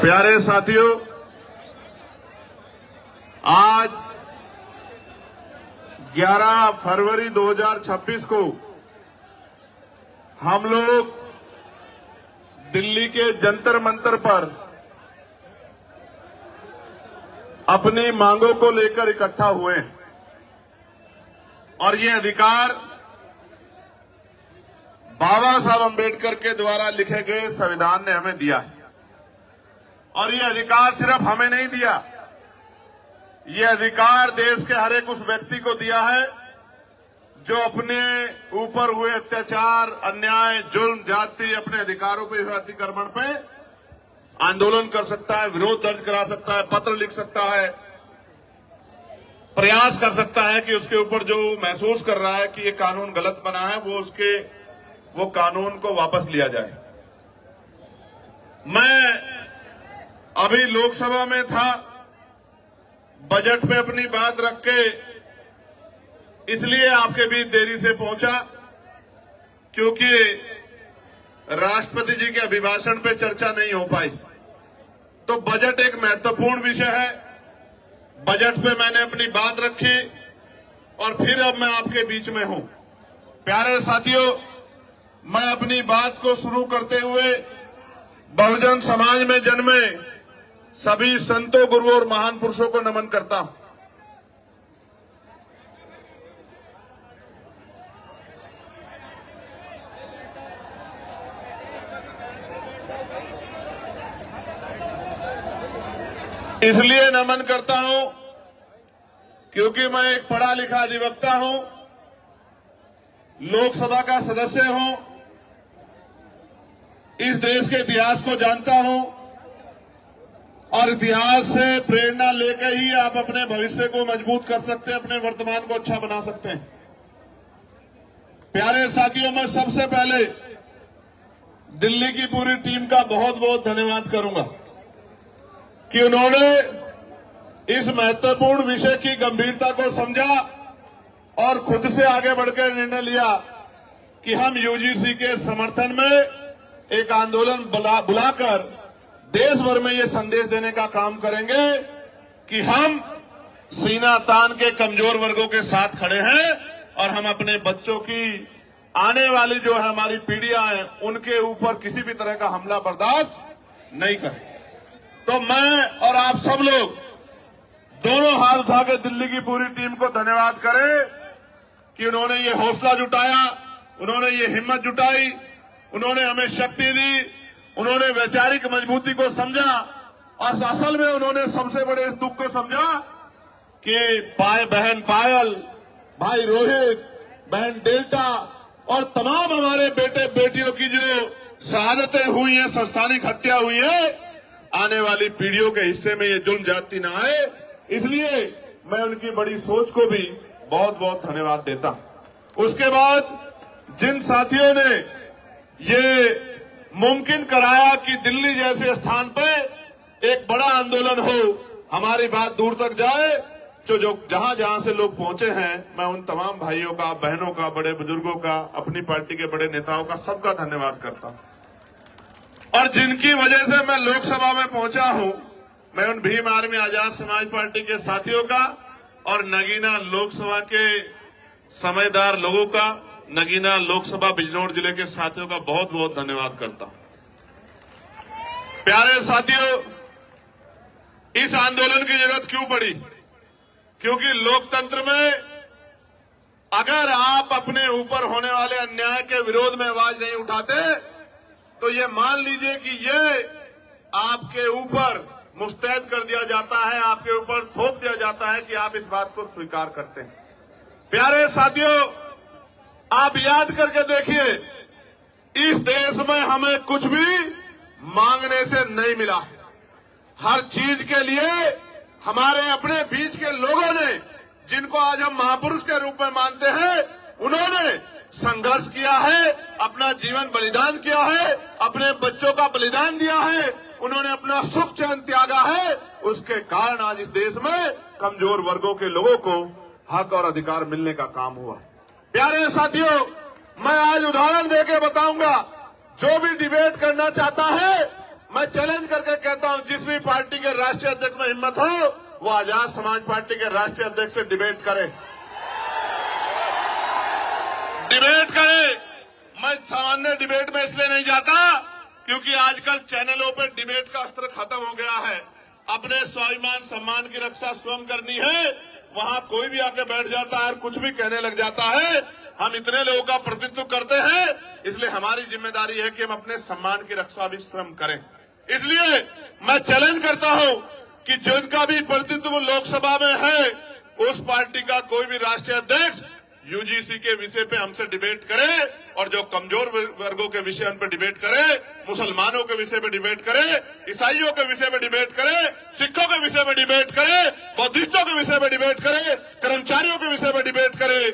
प्यारे साथियों, आज 11 फरवरी 2026 को हम लोग दिल्ली के जंतर मंतर पर अपनी मांगों को लेकर इकट्ठा हुए हैं और ये अधिकार बाबा साहब अंबेडकर के द्वारा लिखे गए संविधान ने हमें दिया है। और ये अधिकार सिर्फ हमें नहीं दिया, ये अधिकार देश के हर एक उस व्यक्ति को दिया है जो अपने ऊपर हुए अत्याचार, अन्याय, जुल्म, जाति, अपने अधिकारों पे हुए अतिक्रमण पे आंदोलन कर सकता है, विरोध दर्ज करा सकता है, पत्र लिख सकता है, प्रयास कर सकता है कि उसके ऊपर जो महसूस कर रहा है कि ये कानून गलत बना है वो कानून को वापस लिया जाए। मैं अभी लोकसभा में था, बजट पे अपनी बात रख के इसलिए आपके बीच देरी से पहुंचा क्योंकि राष्ट्रपति जी के अभिभाषण पे चर्चा नहीं हो पाई। तो बजट एक महत्वपूर्ण विषय है, बजट पे मैंने अपनी बात रखी और फिर अब मैं आपके बीच में हूं। प्यारे साथियों, मैं अपनी बात को शुरू करते हुए बहुजन समाज में जन्मे सभी संतों, गुरुओं और महान पुरुषों को नमन करता हूं। इसलिए नमन करता हूं क्योंकि मैं एक पढ़ा लिखा अधिवक्ता हूं, लोकसभा का सदस्य हूं, इस देश के इतिहास को जानता हूं और इतिहास से प्रेरणा लेकर ही आप अपने भविष्य को मजबूत कर सकते हैं, अपने वर्तमान को अच्छा बना सकते हैं। प्यारे साथियों, मैं सबसे पहले दिल्ली की पूरी टीम का बहुत बहुत धन्यवाद करूंगा कि उन्होंने इस महत्वपूर्ण विषय की गंभीरता को समझा और खुद से आगे बढ़कर निर्णय लिया कि हम यूजीसी के समर्थन में एक आंदोलन बुलाकर देश भर में ये संदेश देने का काम करेंगे कि हम सीना तान के कमजोर वर्गों के साथ खड़े हैं और हम अपने बच्चों की आने वाली जो है हमारी पीढ़ियां हैं उनके ऊपर किसी भी तरह का हमला बर्दाश्त नहीं करें। तो मैं और आप सब लोग दोनों हाथ उठाकर दिल्ली की पूरी टीम को धन्यवाद करें कि उन्होंने ये हौसला जुटाया, उन्होंने ये हिम्मत जुटाई, उन्होंने हमें शक्ति दी, उन्होंने वैचारिक मजबूती को समझा और असल में उन्होंने सबसे बड़े इस दुख को समझा कि बहन पायल, भाई रोहित, बहन डेल्टा और तमाम हमारे बेटे बेटियों की जो शहादतें हुई हैं, संस्थानिक हत्या हुई है, आने वाली पीढ़ियों के हिस्से में ये जुल्म जाति ना आए। इसलिए मैं उनकी बड़ी सोच को भी बहुत बहुत धन्यवाद देता। उसके बाद जिन साथियों ने ये मुमकिन कराया कि दिल्ली जैसे स्थान पर एक बड़ा आंदोलन हो, हमारी बात दूर तक जाए, जो जहां जहां से लोग पहुंचे हैं, मैं उन तमाम भाइयों का, बहनों का, बड़े बुजुर्गों का, अपनी पार्टी के बड़े नेताओं का, सबका धन्यवाद करता हूं। और जिनकी वजह से मैं लोकसभा में पहुंचा हूं, मैं उन भीम आर्मी आजाद समाज पार्टी के साथियों का और नगीना लोकसभा के समझदार लोगों का, नगीना लोकसभा बिजनौर जिले के साथियों का बहुत बहुत धन्यवाद करता हूं। प्यारे साथियों, इस आंदोलन की जरूरत क्यों पड़ी? क्योंकि लोकतंत्र में अगर आप अपने ऊपर होने वाले अन्याय के विरोध में आवाज नहीं उठाते तो ये मान लीजिए कि ये आपके ऊपर मुस्तैद कर दिया जाता है, आपके ऊपर थोप दिया जाता है कि आप इस बात को स्वीकार करते हैं। प्यारे साथियों, आप याद करके देखिए, इस देश में हमें कुछ भी मांगने से नहीं मिला। हर चीज के लिए हमारे अपने बीच के लोगों ने, जिनको आज हम महापुरुष के रूप में मानते हैं, उन्होंने संघर्ष किया है, अपना जीवन बलिदान किया है, अपने बच्चों का बलिदान दिया है, उन्होंने अपना सुख चैन त्यागा है। उसके कारण आज इस देश में कमजोर वर्गों के लोगों को हक और अधिकार मिलने का काम हुआ। प्यारे साथियों, मैं आज उदाहरण देके बताऊंगा, जो भी डिबेट करना चाहता है, मैं चैलेंज करके कहता हूं, जिस भी पार्टी के राष्ट्रीय अध्यक्ष में हिम्मत हो वो आजाद समाज पार्टी के राष्ट्रीय अध्यक्ष से डिबेट करे, डिबेट करे। मैं सामान्य डिबेट में इसलिए नहीं जाता क्योंकि आजकल चैनलों पे डिबेट का अस्त्र खत्म हो गया है। अपने स्वाभिमान सम्मान की रक्षा स्वयं करनी है, वहां कोई भी आके बैठ जाता है और कुछ भी कहने लग जाता है। हम इतने लोगों का प्रतिनिधित्व करते हैं, इसलिए हमारी जिम्मेदारी है कि हम अपने सम्मान की रक्षा भी स्वयं करें। इसलिए मैं चैलेंज करता हूं कि जिनका भी प्रतिनिधित्व लोकसभा में है, उस पार्टी का कोई भी राष्ट्रीय अध्यक्ष यूजीसी के विषय पे हमसे डिबेट करे, और जो कमजोर वर्गों के विषय उन पर डिबेट करे, मुसलमानों के विषय पे डिबेट करे, ईसाइयों के विषय पे डिबेट करे, सिखों के विषय पे डिबेट करे, बौद्धिस्टों के विषय पे डिबेट करे, कर्मचारियों के विषय पे डिबेट करे,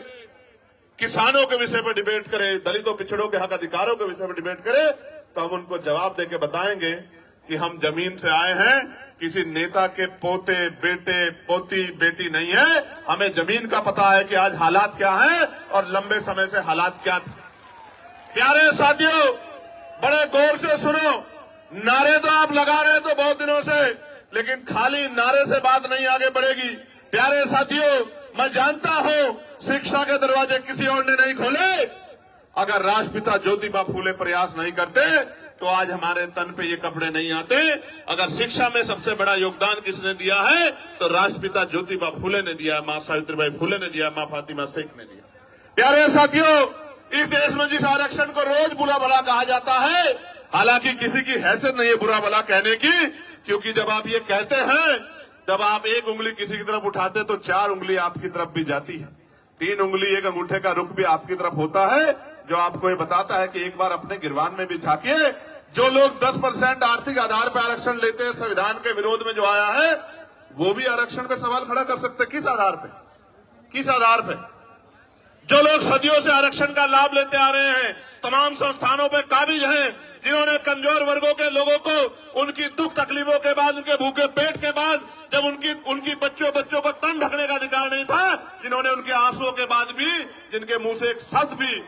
किसानों के विषय पे डिबेट करे, दलितों पिछड़ों के हक अधिकारों के विषय पे डिबेट करे, तो हम उनको जवाब देके बताएंगे कि हम जमीन से आए हैं, किसी नेता के पोते बेटे पोती बेटी नहीं है। हमें जमीन का पता है कि आज हालात क्या हैं और लंबे समय से हालात क्या थे। प्यारे साथियों, बड़े गौर से सुनो। नारे तो आप लगा रहे हैं तो बहुत दिनों से, लेकिन खाली नारे से बात नहीं आगे बढ़ेगी। प्यारे साथियों, मैं जानता हूं शिक्षा के दरवाजे किसी और ने नहीं खोले। अगर राष्ट्रपिता ज्योतिबा फूले प्रयास नहीं करते तो आज हमारे तन पे ये कपड़े नहीं आते। अगर शिक्षा में सबसे बड़ा योगदान किसने दिया है तो राष्ट्रपिता ज्योतिबा फूले ने दिया, मां सावित्रीबाई फूले ने दिया, मां फातिमा शेख ने दिया। प्यारे साथियों, इस देश में जिस आरक्षण को रोज बुरा भला कहा जाता है, हालांकि किसी की हैसियत नहीं है बुरा भला कहने की, क्योंकि जब आप ये कहते हैं, जब आप एक उंगली किसी की तरफ उठाते तो 4 उंगली आपकी तरफ भी जाती है, 3 उंगली एक अंगूठे का रुख भी आपकी तरफ होता है, जो आपको ये बताता है कि एक बार अपने गिरवान में भी झांकिए। जो लोग 10% आर्थिक आधार पर आरक्षण लेते हैं, संविधान के विरोध में जो आया है, वो भी आरक्षण पे सवाल खड़ा कर सकते हैं। किस आधार पे, किस आधार पे? जो लोग सदियों से आरक्षण का लाभ लेते आ रहे हैं, तमाम संस्थानों पे काबिज हैं, जिन्होंने कमजोर वर्गों के लोगों को उनकी दुख तकलीफों के बाद, उनके भूखे पेट के बाद, जब उनकी बच्चों को तन ढकने का अधिकार नहीं था, जिन्होंने उनके आंसुओं के बाद भी, जिनके मुंह से एक शब्द भी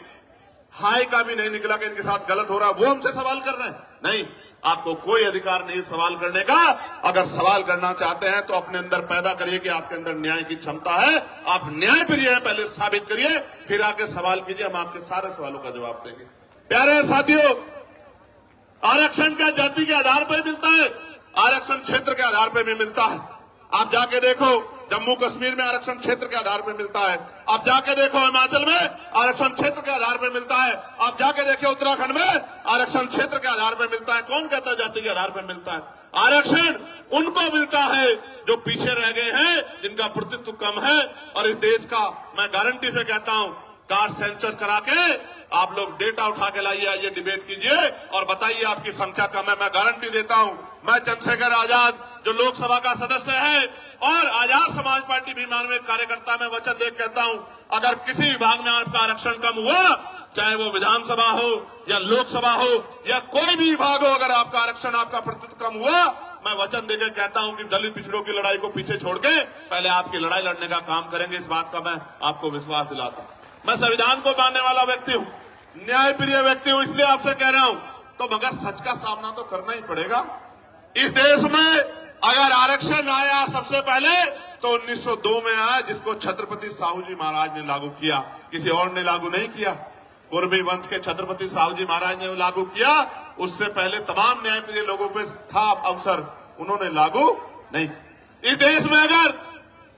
हाय का भी नहीं निकला कि इनके साथ गलत हो रहा, वो हमसे सवाल कर रहे हैं। नहीं, आपको कोई अधिकार नहीं सवाल करने का। अगर सवाल करना चाहते हैं तो अपने अंदर पैदा करिए कि आपके अंदर न्याय की क्षमता है, आप न्याय प्रिय हैं, पहले साबित करिए, फिर आके सवाल कीजिए, हम आपके सारे सवालों का जवाब देंगे। प्यारे साथियों, आरक्षण क्या जाति के आधार पर मिलता है, आरक्षण क्षेत्र के आधार पर भी मिलता है। आप जाके देखो, जम्मू कश्मीर में आरक्षण क्षेत्र के आधार पर मिलता है। आप जाके देखो हिमाचल में आरक्षण क्षेत्र के आधार पर मिलता है। आप जाके देखो उत्तराखंड में आरक्षण क्षेत्र के आधार पर मिलता है। कौन कहता है जाति के आधार पर मिलता है? आरक्षण उनको मिलता है जो पीछे रह गए हैं, जिनका प्रतिनिधित्व कम है। और इस देश का मैं गारंटी से कहता हूं, कास्ट सेंसस करा के आप लोग डेटा उठा के लाइए, आइए डिबेट कीजिए और बताइए आपकी संख्या कम है। मैं गारंटी देता हूं, मैं चंद्रशेखर आजाद जो लोकसभा का सदस्य है और आजाद समाज पार्टी भीमान में कार्यकर्ता, में वचन दे कहता हूं, अगर किसी विभाग में आपका आरक्षण कम हुआ, चाहे वो विधानसभा हो या लोकसभा हो या कोई भी विभाग हो, अगर आपका आरक्षण, आपका प्रतिनिधित्व कम हुआ, मैं वचन देकर कहता हूं कि दलित पिछड़ों की लड़ाई को पीछे छोड़ के पहले आपकी लड़ाई लड़ने का काम करेंगे। इस बात का मैं आपको विश्वास दिलाता हूं। मैं संविधान को मानने वाला व्यक्ति हूं, न्याय प्रिय व्यक्ति हूं, इसलिए आपसे कह रहा हूं। तो मगर सच का सामना तो करना ही पड़ेगा। इस देश में अगर आरक्षण आया सबसे पहले तो 1902 में आया, जिसको छत्रपति साहू जी महाराज ने लागू किया, किसी और ने लागू नहीं किया। कुर्मी वंश के छत्रपति साहू जी महाराज ने लागू किया, उससे पहले तमाम न्याय प्रिय लोगों पे था अवसर, उन्होंने लागू नहीं। इस देश में अगर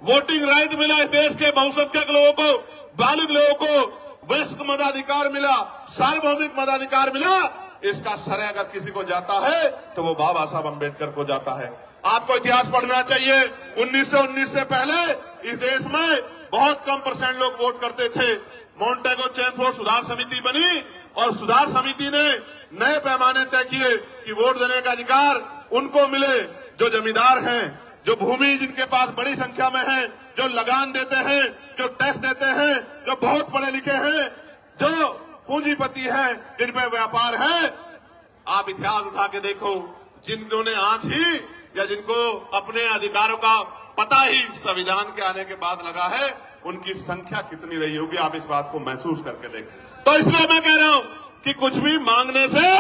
वोटिंग राइट मिला, इस देश के बहुसंख्यक लोगों को, बालिग लोगों को वयस्क मताधिकार मिला, सार्वभौमिक मताधिकार मिला, इसका श्रेय अगर किसी को जाता है तो वो बाबा साहब अम्बेडकर को जाता है। आपको इतिहास पढ़ना चाहिए। 1919 से पहले इस देश में बहुत कम % लोग वोट करते थे। मॉन्टेगो चेमफोर्ड सुधार समिति बनी और सुधार समिति ने नए पैमाने तय किए कि वोट देने का अधिकार उनको मिले जो जमींदार हैं, जो भूमि जिनके पास बड़ी संख्या में है, जो लगान देते हैं, जो टैक्स देते हैं, जो बहुत पढ़े लिखे हैं, जो पूंजीपति हैं, जिन पे व्यापार है। आप इतिहास उठा के देखो, जिन्होंने आंख ही या जिनको अपने अधिकारों का पता ही संविधान के आने के बाद लगा है, उनकी संख्या कितनी रही होगी, आप इस बात को महसूस करके देखें। तो इसलिए मैं कह रहा हूं कि कुछ भी मांगने से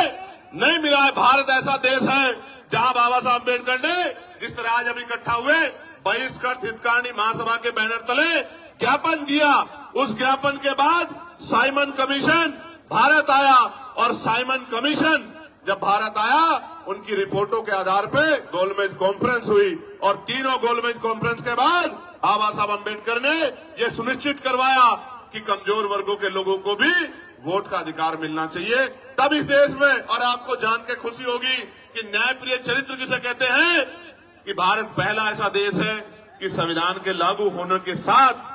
नहीं मिला है। भारत ऐसा देश है जहां बाबा साहब अम्बेडकर ने जिस तरह आज हम इकट्ठा हुए बहिष्कृत हितकारिणी महासभा के बैनर तले ज्ञापन दिया, उस ज्ञापन के बाद साइमन कमीशन भारत आया और साइमन कमीशन जब भारत आया उनकी रिपोर्टों के आधार पे गोलमेज कॉन्फ्रेंस हुई और तीनों गोलमेज कॉन्फ्रेंस के बाद बाबा साहब अम्बेडकर ने यह सुनिश्चित करवाया कि कमजोर वर्गों के लोगों को भी वोट का अधिकार मिलना चाहिए। तब इस देश में, और आपको जान के खुशी होगी कि न्यायप्रिय चरित्र किसे कहते हैं, कि भारत पहला ऐसा देश है कि संविधान के लागू होने के साथ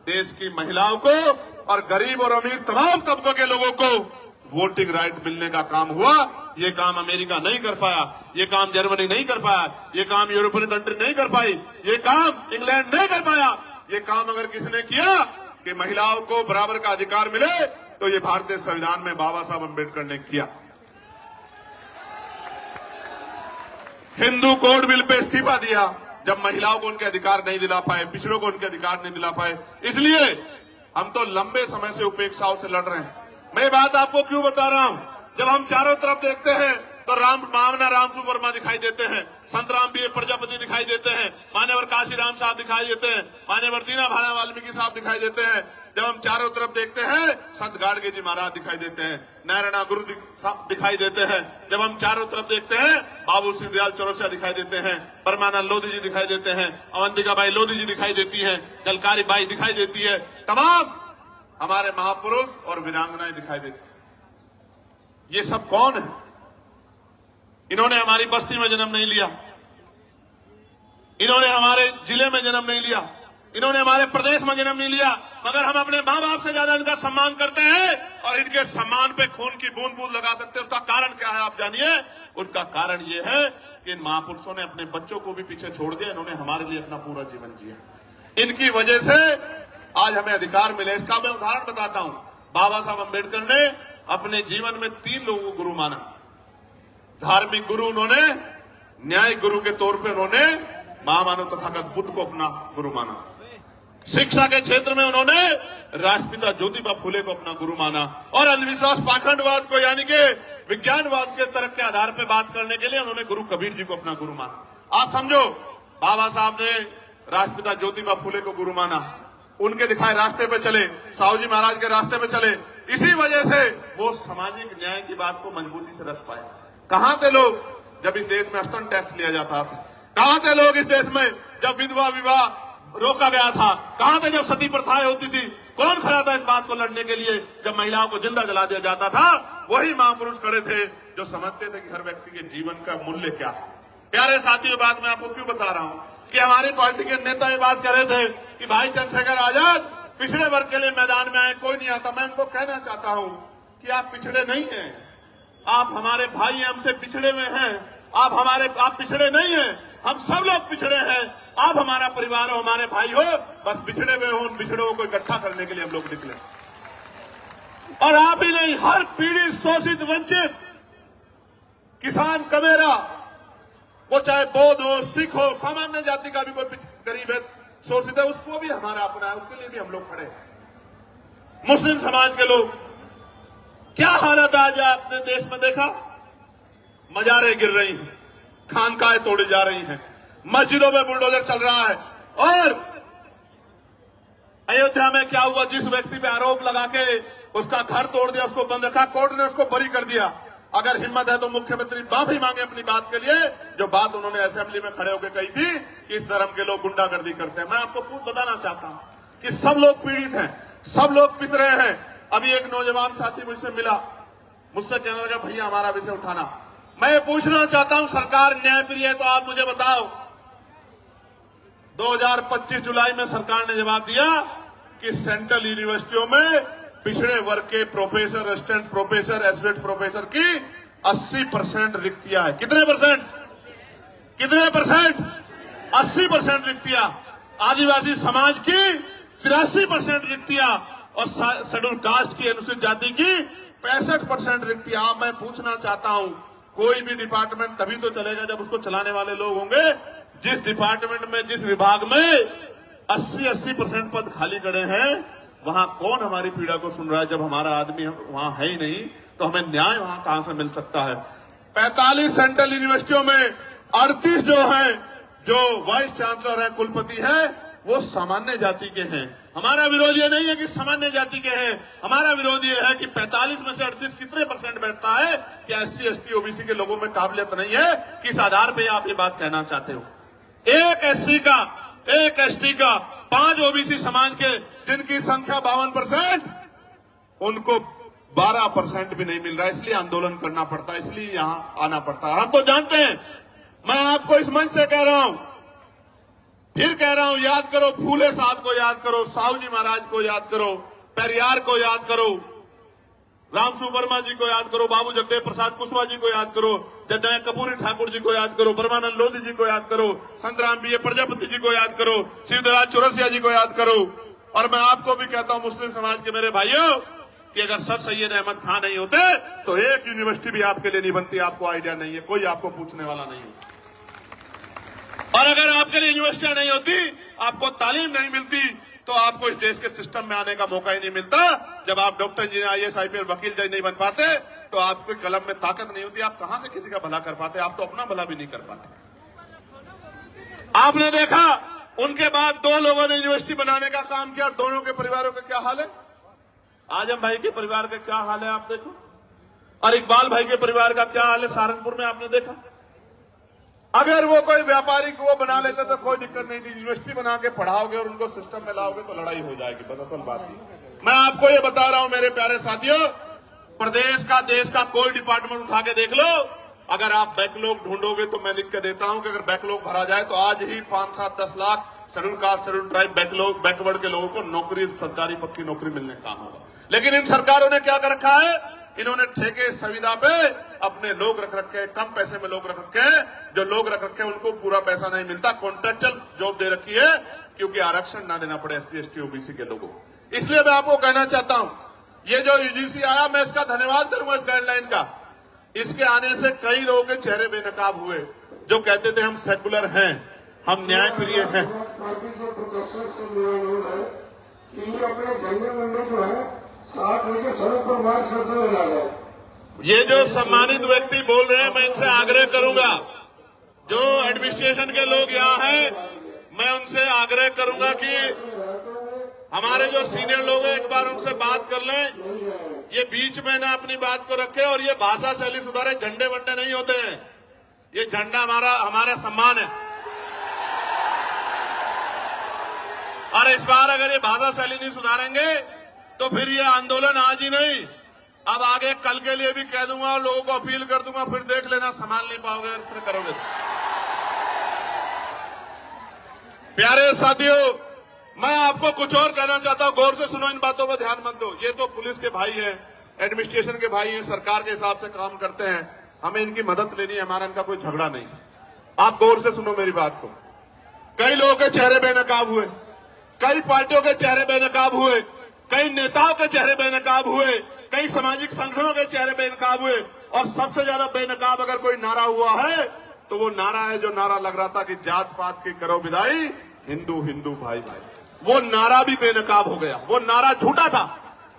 देश की महिलाओं को और गरीब और अमीर तमाम तबकों के लोगों को वोटिंग राइट मिलने का काम हुआ। ये काम अमेरिका नहीं कर पाया, ये काम जर्मनी नहीं कर पाया, ये काम यूरोपियन कंट्री नहीं कर पाई, ये काम इंग्लैंड नहीं कर पाया। ये काम अगर किसने किया कि महिलाओं को बराबर का अधिकार मिले, तो ये भारतीय संविधान में बाबा साहब अम्बेडकर ने किया। हिंदू कोड बिल पे इस्तीफा दिया जब महिलाओं को उनके अधिकार नहीं दिला पाए, पिछड़ों को उनके अधिकार नहीं दिला पाए। इसलिए हम तो लंबे समय से उपेक्षाओं से लड़ रहे हैं। मैं बात आपको क्यों बता रहा हूं, जब हम चारों तरफ देखते हैं तो मामना रामसु वर्मा दिखाई देते हैं, संत राम पी प्रजापति दिखाई देते हैं, मान्यवर काशीराम साहब दिखाई देते हैं, मान्यवर दीना भाना वाल्मीकि साहब दिखाई देते हैं। जब हम चारों तरफ देखते हैं संत गाडगे जी महाराज दिखाई देते हैं, नारायणा गुरु दिखाई देते हैं। जब हम चारों तरफ देखते हैं बाबू सिंह दयाल चौरसिया दिखाई देते हैं, परमानंद लोधी जी दिखाई देते हैं, अवंतिका बाई लोधी जी दिखाई देती हैं, जलकारी बाई दिखाई देती है, तमाम हमारे महापुरुष और वीरांगनाएं दिखाई देती हैं। ये सब कौन है? इन्होंने हमारी बस्ती में जन्म नहीं लिया, इन्होंने हमारे जिले में जन्म नहीं लिया, इन्होंने हमारे प्रदेश में जन्म नहीं लिया, मगर हम अपने मां बाप से ज्यादा इनका सम्मान करते हैं और इनके सम्मान पे खून की बूंद बूंद लगा सकते हैं। उसका कारण क्या है आप जानिए। उसका कारण ये है कि इन महापुरुषों ने अपने बच्चों को भी पीछे छोड़ दिया, इन्होंने हमारे लिए अपना पूरा जीवन जिया। इनकी वजह से आज हमें अधिकार मिले। इसका मैं उदाहरण बताता हूं। बाबा साहब अम्बेडकर ने अपने जीवन में 3 लोगों को गुरु माना। धार्मिक गुरु उन्होंने, न्यायिक गुरु के तौर पे उन्होंने महामानव तथागत बुद्ध को अपना गुरु माना। शिक्षा के क्षेत्र में उन्होंने राष्ट्रपिता ज्योतिबा फुले को अपना गुरु माना और अंधविश्वास पाखंडवाद को यानी कि विज्ञानवाद के तर्क के आधार पर बात करने के लिए उन्होंने गुरु कबीर जी को अपना गुरु माना। आप समझो, बाबा साहब ने राष्ट्रपिता ज्योतिबा फुले को गुरु माना, उनके दिखाए रास्ते पे चले, साहू जी महाराज के रास्ते पे चले। इसी वजह से वो सामाजिक न्याय की बात को मजबूती से रख पाए। कहां थे लोग जब इस देश में स्तन टैक्स लिया जाता था? कहां थे लोग इस देश में जब विधवा विवाह रोका गया था? कहां थे जब सती प्रथाएं होती थी? कौन खड़ा था इस बात को लड़ने के लिए जब महिलाओं को जिंदा जला दिया जाता था? वही महापुरुष खड़े थे जो समझते थे कि हर व्यक्ति के जीवन का मूल्य क्या है। प्यारे साथियों, बात मैं आपको क्यों बता रहा हूं कि हमारी पार्टी के नेता ये बात कर रहे थे कि भाई चंद्रशेखर आजाद पिछड़े वर्ग के लिए मैदान में आए, कोई नहीं आता। मैं उनको कहना चाहता हूं कि आप पिछड़े नहीं हैं, आप हमारे भाई हैं, हमसे पिछड़े हुए हैं। आप पिछड़े नहीं हैं, हम सब लोग पिछड़े हैं। आप हमारा परिवार हो, हमारे भाई हो, बस पिछड़े हुए हो, उन पिछड़ों को इकट्ठा करने के लिए हम लोग निकले। और आप ही नहीं, हर पीड़ित, शोषित, वंचित किसान, कमेरा, वो चाहे बौद्ध हो, सिख हो, सामान्य जाति का भी कोई गरीब है, शोषित है, उसको भी हमारा अपना है, उसके लिए भी हम लोग खड़े हैं। मुस्लिम समाज के लोग, क्या हालत आज आपने देश में देखा? मजारें गिर रही हैं, खानकाहें तोड़ी जा रही हैं, मस्जिदों में बुलडोजर चल रहा है। और अयोध्या में क्या हुआ? जिस व्यक्ति पे आरोप लगा के उसका घर तोड़ दिया, उसको बंद रखा, कोर्ट ने उसको बरी कर दिया। अगर हिम्मत है तो मुख्यमंत्री माफी मांगे अपनी बात के लिए, जो बात उन्होंने असेंबली में खड़े होकर कही थी कि इस धर्म के लोग गुंडागर्दी करते हैं। मैं आपको बताना चाहता हूं कि सब लोग पीड़ित हैं, सब लोग पिस रहे हैं। अभी एक नौजवान साथी मुझसे मिला, मुझसे कहने लगा भैया हमारा विषय उठाना। मैं पूछना चाहता हूं, सरकार न्यायप्रिय है तो आप मुझे बताओ, 2025 जुलाई में सरकार ने जवाब दिया कि सेंट्रल यूनिवर्सिटियों में पिछड़े वर्ग के professor, assistant professor, associate professor की 80% रिक्तियां है। कितने परसेंट? 80% रिक्तियां। आदिवासी समाज की 83% रिक्तियां और शेड्यूल कास्ट की, अनुसूचित जाति की 65% रिक्तियां। मैं पूछना चाहता हूं, कोई भी डिपार्टमेंट तभी तो चलेगा जब उसको चलाने वाले लोग होंगे। जिस डिपार्टमेंट में, जिस विभाग में 80% पद खाली खड़े हैं, वहां कौन हमारी पीड़ा को सुन रहा है? जब हमारा आदमी वहां है ही नहीं तो हमें न्याय वहां कहां से मिल सकता है? 45 सेंट्रल यूनिवर्सिटियों में 38 जो हैं, जो वाइस चांसलर हैं, कुलपति हैं, वो सामान्य जाति के हैं। हमारा विरोध ये नहीं है कि सामान्य जाति के हैं, हमारा विरोध ये है कि 45 में से 38 कितने परसेंट बैठता है कि एससी, एसटी, ओबीसी के लोगों में काबिलियत नहीं है। किस आधार पे आप ये बात कहना चाहते हो? एक एससी का, एक एसटी का, 5 ओबीसी समाज के, जिनकी संख्या 52%, उनको 12% भी नहीं मिल रहा है। इसलिए आंदोलन करना पड़ता है, इसलिए यहां आना पड़ता है। हम तो जानते हैं, मैं आपको इस मंच से कह रहा हूं, फिर कह रहा हूं, याद करो फूले साहब को, याद करो साहू जी महाराज को, याद करो पेरियार को, याद करो रामसु वर्मा जी को, याद करो बाबू जगदेव प्रसाद कुशवाहा जी को, याद करो जननायक कर्पूरी ठाकुर जी को, याद करो परमानंद लोधी जी को, याद करो संतराम बी प्रजापति जी को, याद करो शिवदराज चौरसिया जी को, याद करो। और मैं आपको भी कहता हूं, मुस्लिम समाज के मेरे भाइयों, कि अगर सर सैयद अहमद खान नहीं होते तो एक यूनिवर्सिटी भी आपके लिए नहीं बनती। आपको आइडिया नहीं है, कोई आपको पूछने वाला नहीं है। और अगर आपके लिए यूनिवर्सिटियां नहीं होती, आपको तालीम नहीं मिलती, तो आपको इस देश के सिस्टम में आने का मौका ही नहीं मिलता। जब आप डॉक्टर इंजीनियर, आईएएस, आईपीएस, वकील जज नहीं बन पाते, तो आपके कलम में ताकत नहीं होती। आप कहां से किसी का भला कर पाते? आप तो अपना भला भी नहीं कर पाते। आपने देखा, उनके बाद 2 लोगों ने यूनिवर्सिटी बनाने का काम किया, और दोनों के परिवारों का क्या हाल है। आजम भाई के परिवार का क्या हाल है आप देखो, और इकबाल भाई के परिवार का क्या हाल है सहारनपुर में, आपने देखा। अगर वो कोई व्यापारी को वो बना लेते तो कोई दिक्कत नहीं थी। यूनिवर्सिटी बना के पढ़ाओगे और उनको सिस्टम में लाओगे तो लड़ाई हो जाएगी। बस असल बात ही मैं आपको ये बता रहा हूं मेरे प्यारे साथियों, प्रदेश का, देश का कोई डिपार्टमेंट उठा के देख लो, अगर आप बैकलॉग ढूंढोगे तो मैं लिख के देता हूं कि अगर बैकलॉग भरा जाए तो आज ही 5, 7, 10 lakh schedule caste, schedule tribe, backward के लोगों को नौकरी, सरकारी पक्की नौकरी मिलने का काम होगा। लेकिन इन सरकारों ने क्या कर रखा है, इन्होंने ठेके संविदा पे अपने लोग रख रखे, कम पैसे में लोग रख रखे हैं। जो लोग रख रखे हैं उनको पूरा पैसा नहीं मिलता, कॉन्ट्रेक्चुअल जॉब दे रखी है, क्योंकि आरक्षण ना देना पड़े एससी, एसटी, ओबीसी के लोगों को। इसलिए मैं आपको कहना चाहता हूं, ये जो यूजीसी आया, मैं इसका धन्यवाद करूंगा, इस गाइडलाइन का। इसके आने से कई लोगों के चेहरे बेनकाब हुए, जो कहते थे हम सेकुलर हैं, हम न्यायप्रिय हैं। ये जो सम्मानित व्यक्ति बोल रहे हैं, मैं इनसे आग्रह करूंगा, जो एडमिनिस्ट्रेशन के लोग यहाँ हैं, मैं उनसे आग्रह करूंगा कि हमारे जो सीनियर लोग हैं, एक बार उनसे बात कर लें। ये बीच में ना अपनी बात को रखे, और ये भाषा शैली सुधारे। झंडे वंडे नहीं होते हैं, ये झंडा हमारा सम्मान है। और इस बार अगर ये भाषा शैली नहीं सुधारेंगे तो फिर ये आंदोलन आज ही नहीं, अब आगे कल के लिए भी कह दूंगा और लोगों को अपील कर दूंगा, फिर देख लेना संभाल नहीं पाओगे अगर इस तरह करोगे। प्यारे साथियों, मैं आपको कुछ और कहना चाहता हूं, गौर से सुनो, इन बातों पर ध्यान मत दो। ये तो पुलिस के भाई हैं, एडमिनिस्ट्रेशन के भाई हैं, सरकार के हिसाब से काम करते हैं, हमें इनकी मदद लेनी है, हमारा इनका कोई झगड़ा नहीं। आप गौर से सुनो मेरी बात को। कई लोगों के चेहरे बेनकाब हुए, कई पार्टियों के चेहरे बेनकाब हुए, कई नेताओं के चेहरे बेनकाब हुए, कई सामाजिक संगठनों के चेहरे बेनकाब हुए, और सबसे ज्यादा बेनकाब अगर कोई नारा हुआ है तो वो नारा है जो नारा लग रहा था कि जात पात की करो विदाई, हिंदू हिंदू भाई भाई। वो नारा भी बेनकाब हो गया, वो नारा झूठा था।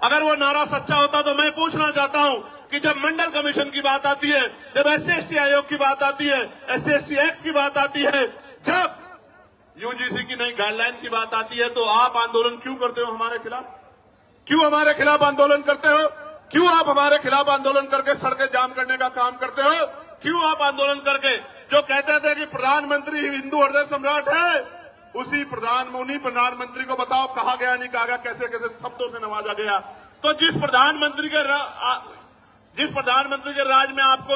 अगर वो नारा सच्चा होता तो मैं पूछना चाहता हूं कि जब मंडल कमीशन की बात आती है, जब एससी एसटी आयोग की बात आती है, एससी एसटी एक्ट की बात आती है, जब यूजीसी की नई गाइडलाइन की बात आती है, तो आप आंदोलन क्यों करते हो हमारे खिलाफ? क्यों हमारे खिलाफ आंदोलन करते हो? क्यों आप हमारे खिलाफ आंदोलन करके सड़कें जाम करने का काम करते हो? क्यों आप आंदोलन करके, जो कहते थे कि प्रधानमंत्री हिंदू हृदय सम्राट है, उन्हीं प्रधानमंत्री को बताओ कहा गया, नहीं कहा गया, कैसे कैसे शब्दों से नवाजा गया। तो जिस प्रधानमंत्री के राज में आपको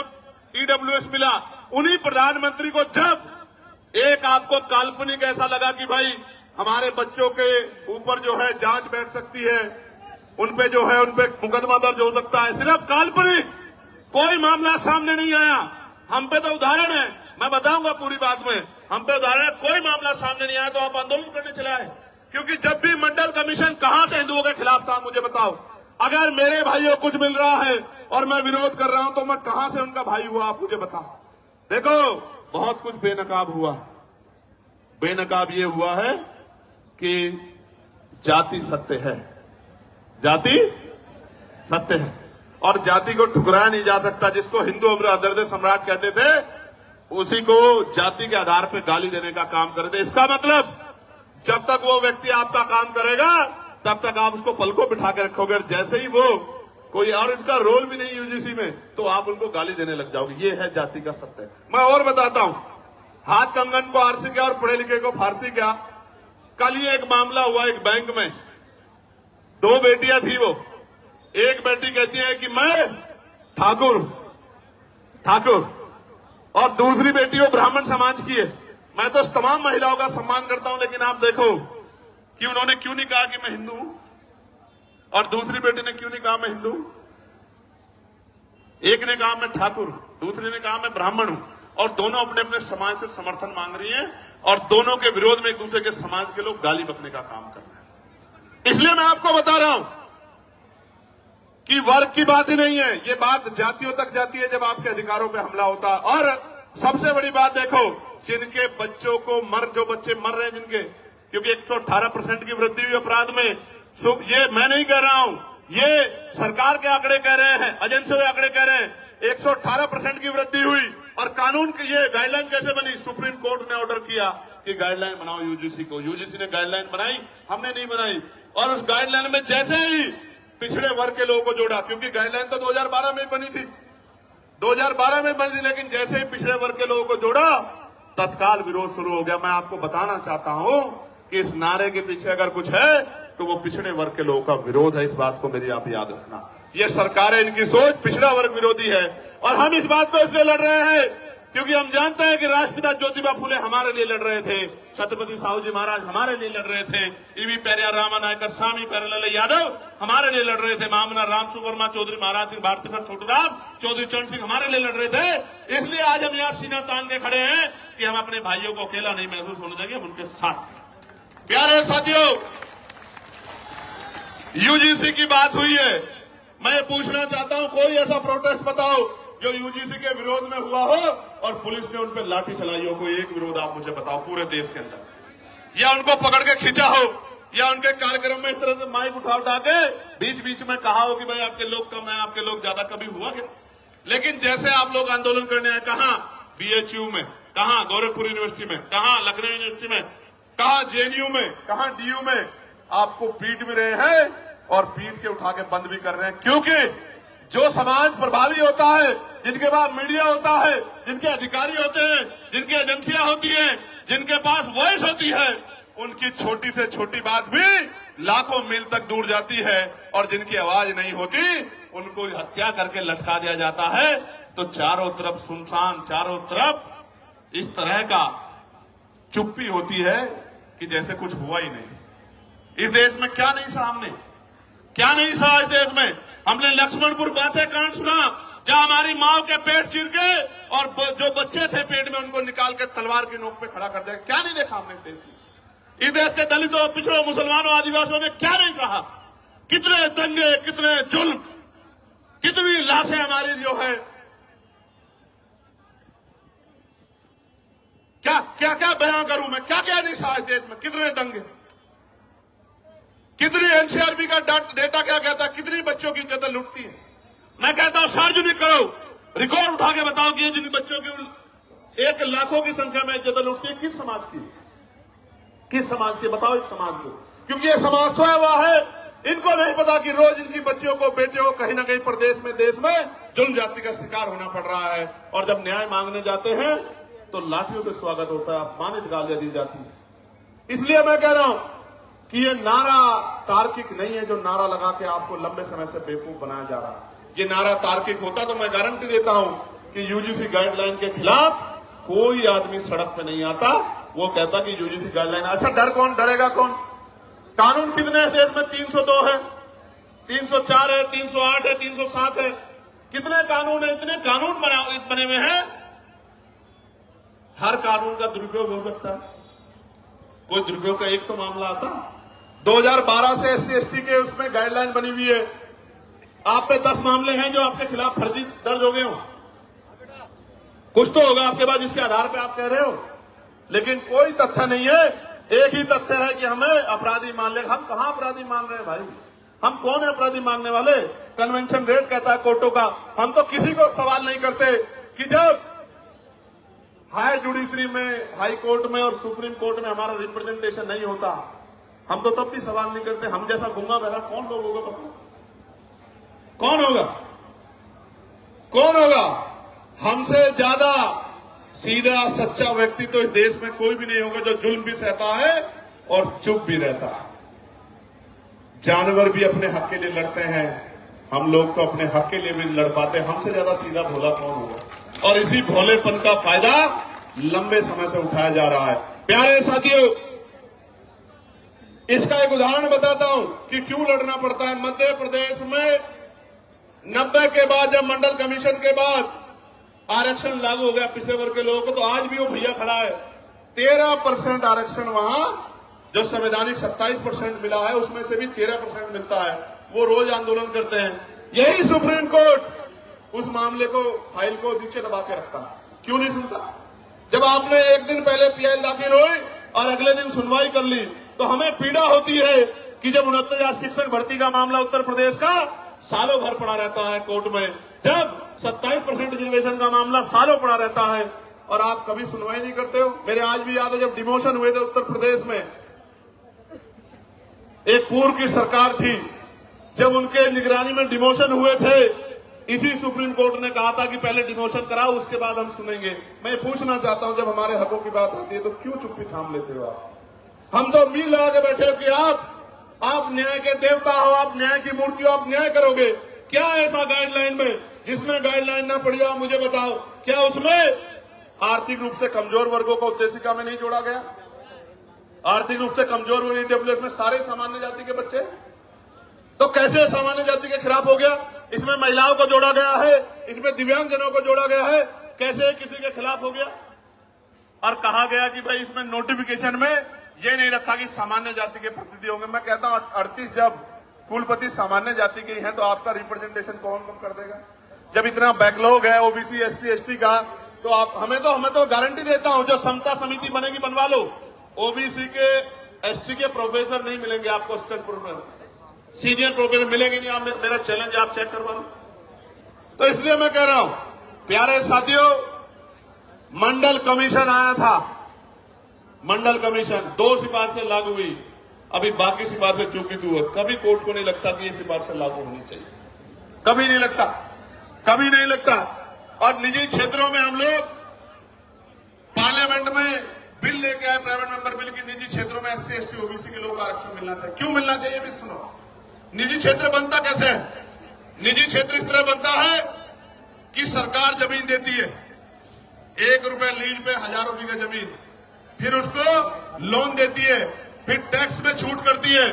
ईडब्ल्यूएस मिला, उन्हीं प्रधानमंत्री को जब एक आपको काल्पनिक ऐसा लगा कि भाई हमारे बच्चों के ऊपर जो है जांच बैठ सकती है, उनपे जो है उनपे मुकदमा दर्ज हो सकता है, सिर्फ काल्पनिक, कोई मामला सामने नहीं आया। हम पे तो उदाहरण है, मैं बताऊंगा पूरी बात में, हम पे उदाहरण है, कोई मामला सामने नहीं आया तो आप आंदोलन करने चले आए। क्योंकि जब भी मंडल कमीशन कहां से हिंदुओं के खिलाफ था, मुझे बताओ। अगर मेरे भाइयों को कुछ मिल रहा है और मैं विरोध कर रहा हूं तो मैं कहां से उनका भाई हुआ, आप मुझे बताओ। देखो, बहुत कुछ बेनकाब हुआ। बेनकाब ये हुआ है कि जाति सत्य है, जाति सत्य है। और जाति को ठुकराया नहीं जा सकता। जिसको हिंदू अदर्दे सम्राट कहते थे, उसी को जाति के आधार पर गाली देने का काम करते। इसका मतलब जब तक वो व्यक्ति आपका काम करेगा तब तक आप उसको पलकों बिठा के रखोगे। जैसे ही वो कोई और इनका रोल भी नहीं यूजीसी में, तो आप उनको गाली देने लग जाओगे। ये है जाति का सत्य। मैं और बताता हूं, हाथ कंगन को आरसी क्या और पढ़े लिखे को फारसी क्या। कल ही एक मामला हुआ एक बैंक में, 2 बेटियां थी। वो एक बेटी कहती है कि मैं ठाकुर और दूसरी बेटी वो ब्राह्मण समाज की है। मैं तो तमाम महिलाओं का सम्मान करता हूं, लेकिन आप देखो कि उन्होंने क्यों नहीं कहा कि मैं हिंदू हूं, और दूसरी बेटी ने क्यों नहीं कहा मैं हिंदू। एक ने कहा मैं ठाकुर, दूसरी ने कहा मैं ब्राह्मण हूं, और दोनों अपने अपने समाज से समर्थन मांग रही हैं, और दोनों के विरोध में एक दूसरे के समाज के लोग गाली बकने का काम कर रहे हैं। इसलिए मैं आपको बता रहा हूं कि वर्ग की बात ही नहीं है, ये बात जातियों तक जाती है जब आपके अधिकारों पर हमला होता है। और सबसे बड़ी बात देखो, जिनके बच्चों को जो बच्चे मर रहे हैं जिनके, क्योंकि 118% की वृद्धि हुई अपराध में। ये मैं नहीं कह रहा हूं, ये सरकार के आंकड़े कह रहे हैं, एजेंसियों के आंकड़े कह रहे हैं। 118% की वृद्धि हुई। और कानून की ये गाइडलाइन कैसे बनी? सुप्रीम कोर्ट ने ऑर्डर किया कि गाइडलाइन बनाओ यूजीसी को। यूजीसी ने गाइडलाइन बनाई, हमने नहीं बनाई। और उस गाइडलाइन में जैसे ही पिछड़े वर्ग के लोगों को जोड़ा, क्योंकि गाइडलाइन तो 2012 में बनी थी, 2012 में बनी थी, लेकिन जैसे ही पिछड़े वर्ग के लोगों को जोड़ा, तत्काल विरोध शुरू हो गया। मैं आपको बताना चाहता हूं कि इस नारे के पीछे अगर कुछ है तो वो पिछड़े वर्ग के लोगों का विरोध है। इस बात को मेरी आप याद रखना। ये सरकारें, इनकी सोच पिछड़ा वर्ग विरोधी है। और हम इस बात को इसलिए लड़ रहे हैं क्योंकि हम जानते हैं कि राष्ट्रपिता ज्योतिबा फुले हमारे लिए लड़ रहे थे, छत्रपति साहू जी महाराज हमारे लिए लड़ रहे थे, ईवी पेरियार रामानायकर, स्वामी प्यारेलाल यादव हमारे लिए लड़ रहे थे, महामना राम सुवर्मा चौधरी, महाराज सिंह भारती सर छोटूराम, चौधरी चरण सिंह हमारे लिए लड़ रहे थे। इसलिए आज हम यहाँ सीना तान के खड़े हैं कि हम अपने भाइयों को अकेला नहीं महसूस होने देंगे, हम उनके साथ। प्यारे साथियों, यूजीसी की बात हुई है, मैं पूछना चाहता हूं, कोई ऐसा प्रोटेस्ट बताओ जो यूजीसी के विरोध में हुआ हो और पुलिस ने उन पर लाठी चलाई हो। कोई एक विरोध आप मुझे बताओ पूरे देश के अंदर, या उनको पकड़ के खींचा हो, या उनके कार्यक्रम में इस तरह से माइक उठा के बीच बीच में कहा हो कि भाई आपके लोग कम है, आपके लोग ज्यादा, कभी हुआ क्या? लेकिन जैसे आप लोग आंदोलन करने आए, कहां बीएचयू में, कहां गोरखपुर यूनिवर्सिटी में, कहां लखनऊ यूनिवर्सिटी में, कहां जेएनयू में, कहां डीयू में, आपको पीट भी रहे हैं और पीट के उठा के बंद भी कर रहे हैं। क्योंकि जो समाज प्रभावी होता है, जिनके पास मीडिया होता है, जिनके अधिकारी होते हैं, जिनकी एजेंसियां होती हैं, जिनके पास वॉइस होती है, उनकी छोटी से छोटी बात भी लाखों मील तक दूर जाती है। और जिनकी आवाज नहीं होती उनको हत्या करके लटका दिया जाता है। तो चारों तरफ सुनसान, चारों तरफ इस तरह का चुप्पी होती है कि जैसे कुछ हुआ ही नहीं। इस देश में क्या नहीं सहा हमने, क्या नहीं सहा इस देश में। हमने लक्ष्मणपुर बातें कांड सुना, जहां हमारी माओ के पेट चीर के और जो बच्चे थे पेट में उनको निकाल के तलवार की नोक पे खड़ा कर दिया। क्या नहीं देखा हमने इस देश में। इस देश के दलितों, पिछड़ों, मुसलमानों, आदिवासियों ने क्या नहीं सहा। कितने दंगे, कितने जुल्म, कितनी लाशें हमारी जो है, क्या क्या क्या बयां करूं मैं, क्या क्या नहीं सहा इस देश में। कितने दंगे, कितनी एनसीआरबी का डेटा क्या कहता है, कितनी बच्चों की इज्जत लुटती है। मैं कहता हूं सार्वजनिक करो, रिकॉर्ड उठा के बताओ कि ये जिन बच्चों की 1 लाखों की संख्या में इज्जत लुटती है, किस समाज की, किस समाज की, बताओ इस समाज को। क्योंकि ये समाज सोया हुआ है, इनको नहीं पता कि रोज इनकी बच्चियों को, बेटियों को कहीं ना कहीं प्रदेश में, देश में जुल्म जाति का शिकार होना पड़ रहा है। और जब न्याय मांगने जाते हैं तो लाठियों से स्वागत होता है, अपमानित गालियां दी जाती है। इसलिए मैं कह रहा हूं कि ये नारा तार्किक नहीं है, जो नारा लगा के आपको लंबे समय से बेवकूफ बनाया जा रहा है। ये नारा तार्किक होता तो मैं गारंटी देता हूं कि यूजीसी गाइडलाइन के खिलाफ कोई आदमी सड़क पे नहीं आता। वो कहता कि यूजीसी गाइडलाइन, अच्छा डर कौन, डरेगा कौन? कानून कितने हैं देश में? 302 है, 304 है, 308 है, 307 है। कितने कानून है? इतने कानून बने हुए हैं, हर कानून का दुरुपयोग हो सकता है। कोई दुरुपयोग का एक तो मामला आता। 2012 से SC ST के उसमें गाइडलाइन बनी हुई है, आप पे 10 मामले हैं जो आपके खिलाफ फर्जी दर्ज हो गए हो। कुछ तो होगा आपके पास जिसके आधार पे आप कह रहे हो, लेकिन कोई तथ्य नहीं है। एक ही तथ्य है कि हमें अपराधी मान ले। हम कहां अपराधी मान रहे हैं भाई? हम कौन है अपराधी मानने वाले? कन्वेंशन रेट कहता है कोर्टों का। हम तो किसी को सवाल नहीं करते कि जब हायर जुडिशरी में, हाई कोर्ट में और सुप्रीम कोर्ट में हमारा रिप्रेजेंटेशन नहीं होता, हम तो तब भी सवाल नहीं करते। हम जैसा गूंगा बहरा कौन लोग होगा बताओ? कौन होगा? कौन होगा? हमसे ज्यादा सीधा सच्चा व्यक्ति तो इस देश में कोई भी नहीं होगा जो जुल्म भी सहता है और चुप भी रहता है। जानवर भी अपने हक के लिए लड़ते हैं, हम लोग तो अपने हक के लिए भी लड़ पाते हैं। हमसे ज्यादा सीधा भोला कौन होगा? और इसी भोलेपन का फायदा लंबे समय से उठाया जा रहा है। प्यारे साथियों, इसका एक उदाहरण बताता हूं कि क्यों लड़ना पड़ता है। मध्य प्रदेश में 90 के बाद, जब मंडल कमीशन के बाद आरक्षण लागू हो गया पिछड़े वर्ग के लोगों को, तो आज भी वो भैया खड़ा है। 13% आरक्षण वहां जो संवैधानिक 27% मिला है, उसमें से भी 13% मिलता है। वो रोज आंदोलन करते हैं। यही सुप्रीम कोर्ट उस मामले को, फाइल को नीचे दबा के रखता है। क्यों नहीं सुनता? जब आपने एक दिन पहले पीआई दाखिल हुई और अगले दिन सुनवाई कर ली, तो हमें पीड़ा होती है कि जब 69,000 शिक्षक भर्ती का मामला उत्तर प्रदेश का सालों भर पड़ा रहता है कोर्ट में, जब 27% रिजर्वेशन का मामला सालों पड़ा रहता है और आप कभी सुनवाई नहीं करते हो। मेरे आज भी याद है जब डिमोशन हुए थे उत्तर प्रदेश में, एक पूर्व की सरकार थी, जब उनके निगरानी में डिमोशन हुए थे, इसी सुप्रीम कोर्ट ने कहा था कि पहले डिमोशन कराओ, उसके बाद हम सुनेंगे। मैं पूछना चाहता हूं, जब हमारे हकों की बात आती है तो क्यों चुप्पी थाम लेते हो आप? हम तो उम्मीद लगा के बैठे हो कि आप न्याय के देवता हो, आप न्याय की मूर्ति हो, आप न्याय करोगे। क्या ऐसा गाइडलाइन में जिसमें गाइडलाइन ना पड़ी हो? आप मुझे बताओ, क्या उसमें आर्थिक रूप से कमजोर वर्गों को उद्देशिका में नहीं जोड़ा गया? आर्थिक रूप से कमजोर वर्ग ईडब्ल्यूएस में सारे सामान्य जाति के बच्चे, तो कैसे सामान्य जाति के खिलाफ हो गया? इसमें महिलाओं को जोड़ा गया है, इसमें दिव्यांगजनों को जोड़ा गया है, कैसे किसी के खिलाफ हो गया? और कहा गया कि भाई इसमें नोटिफिकेशन में ये नहीं रखा कि सामान्य जाति के प्रतिनिधि होंगे। मैं कहता हूं 38 जब कुलपति सामान्य जाति के हैं तो आपका रिप्रेजेंटेशन कौन कम कर देगा? जब इतना बैकलॉग है ओबीसी, एससी, एसटी का, तो आप हमें तो गारंटी देता हूं, जो समता समिति बनेगी बनवा लो। ओबीसी के, एसटी के प्रोफेसर नहीं मिलेंगे आपको, असिस्टेंट प्रोफेसर, सीनियर प्रोफेसर मिलेंगे नहीं। आप, मेरा चैलेंज आप चेक करवा लो। तो इसलिए मैं कह रहा हूं, प्यारे साथियों, मंडल कमीशन आया था, मंडल कमीशन 2 सिफारिशें लागू हुई, अभी बाकी सिफारिशें चूकी हुई। कभी कोर्ट को नहीं लगता कि ये सिफारिशें लागू होनी चाहिए, कभी नहीं लगता, कभी नहीं लगता। और निजी क्षेत्रों में हम लोग पार्लियामेंट में बिल लेके आए, प्राइवेट मेंबर बिल, की निजी क्षेत्रों में एससी, एसटी, ओबीसी के लोगों को आरक्षण मिलना चाहिए। क्यों मिलना चाहिए भी सुनो। निजी क्षेत्र बनता कैसे है? निजी क्षेत्र इस तरह बनता है कि सरकार जमीन देती है, 1 रुपए लीज पे हजारों बीघा जमीन, फिर उसको लोन देती है, फिर टैक्स में छूट करती है।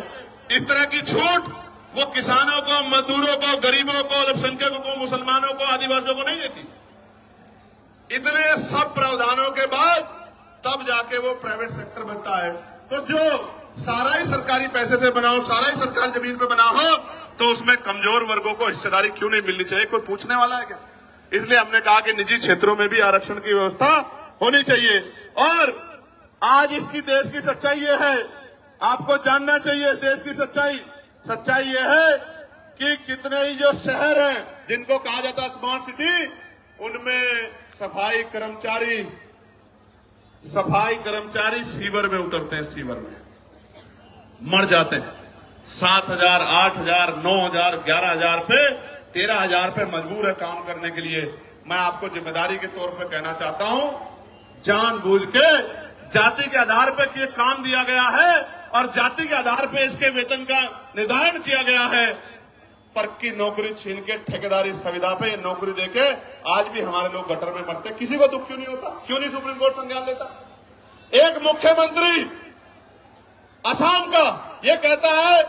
इस तरह की छूट वो किसानों को, मजदूरों को, गरीबों को, अल्पसंख्यकों को, मुसलमानों को, आदिवासियों को नहीं देती। इतने सब प्रावधानों के बाद तब जाके वो प्राइवेट सेक्टर बनता है। तो जो सारा ही सरकारी पैसे से बना हो, सारा ही सरकारी जमीन पे बना हो, तो उसमें कमजोर वर्गों को हिस्सेदारी क्यों नहीं मिलनी चाहिए? कोई पूछने वाला है क्या? इसलिए हमने कहा कि निजी क्षेत्रों में भी आरक्षण की व्यवस्था होनी चाहिए। और आज इसकी देश की सच्चाई ये है, आपको जानना चाहिए देश की सच्चाई। सच्चाई ये है कि कितने ही जो शहर हैं जिनको कहा जाता है स्मार्ट सिटी, उनमें सफाई कर्मचारी सीवर में उतरते हैं, सीवर में मर जाते हैं। 7,000, 8,000, 9,000, 11,000 पे, 13,000 पे मजबूर है काम करने के लिए। मैं आपको जिम्मेदारी के तौर पे कहना चाहता हूं, जानबूझ के जाति के आधार पर ये काम दिया गया है और जाति के आधार पर इसके वेतन का निर्धारण किया गया है। पर की नौकरी छीन के ठेकेदारी संविदा पे नौकरी देके आज भी हमारे लोग गटर में मरते हैं। किसी को दुख क्यों नहीं होता? क्यों नहीं सुप्रीम कोर्ट संज्ञान लेता? एक मुख्यमंत्री असम का ये कहता है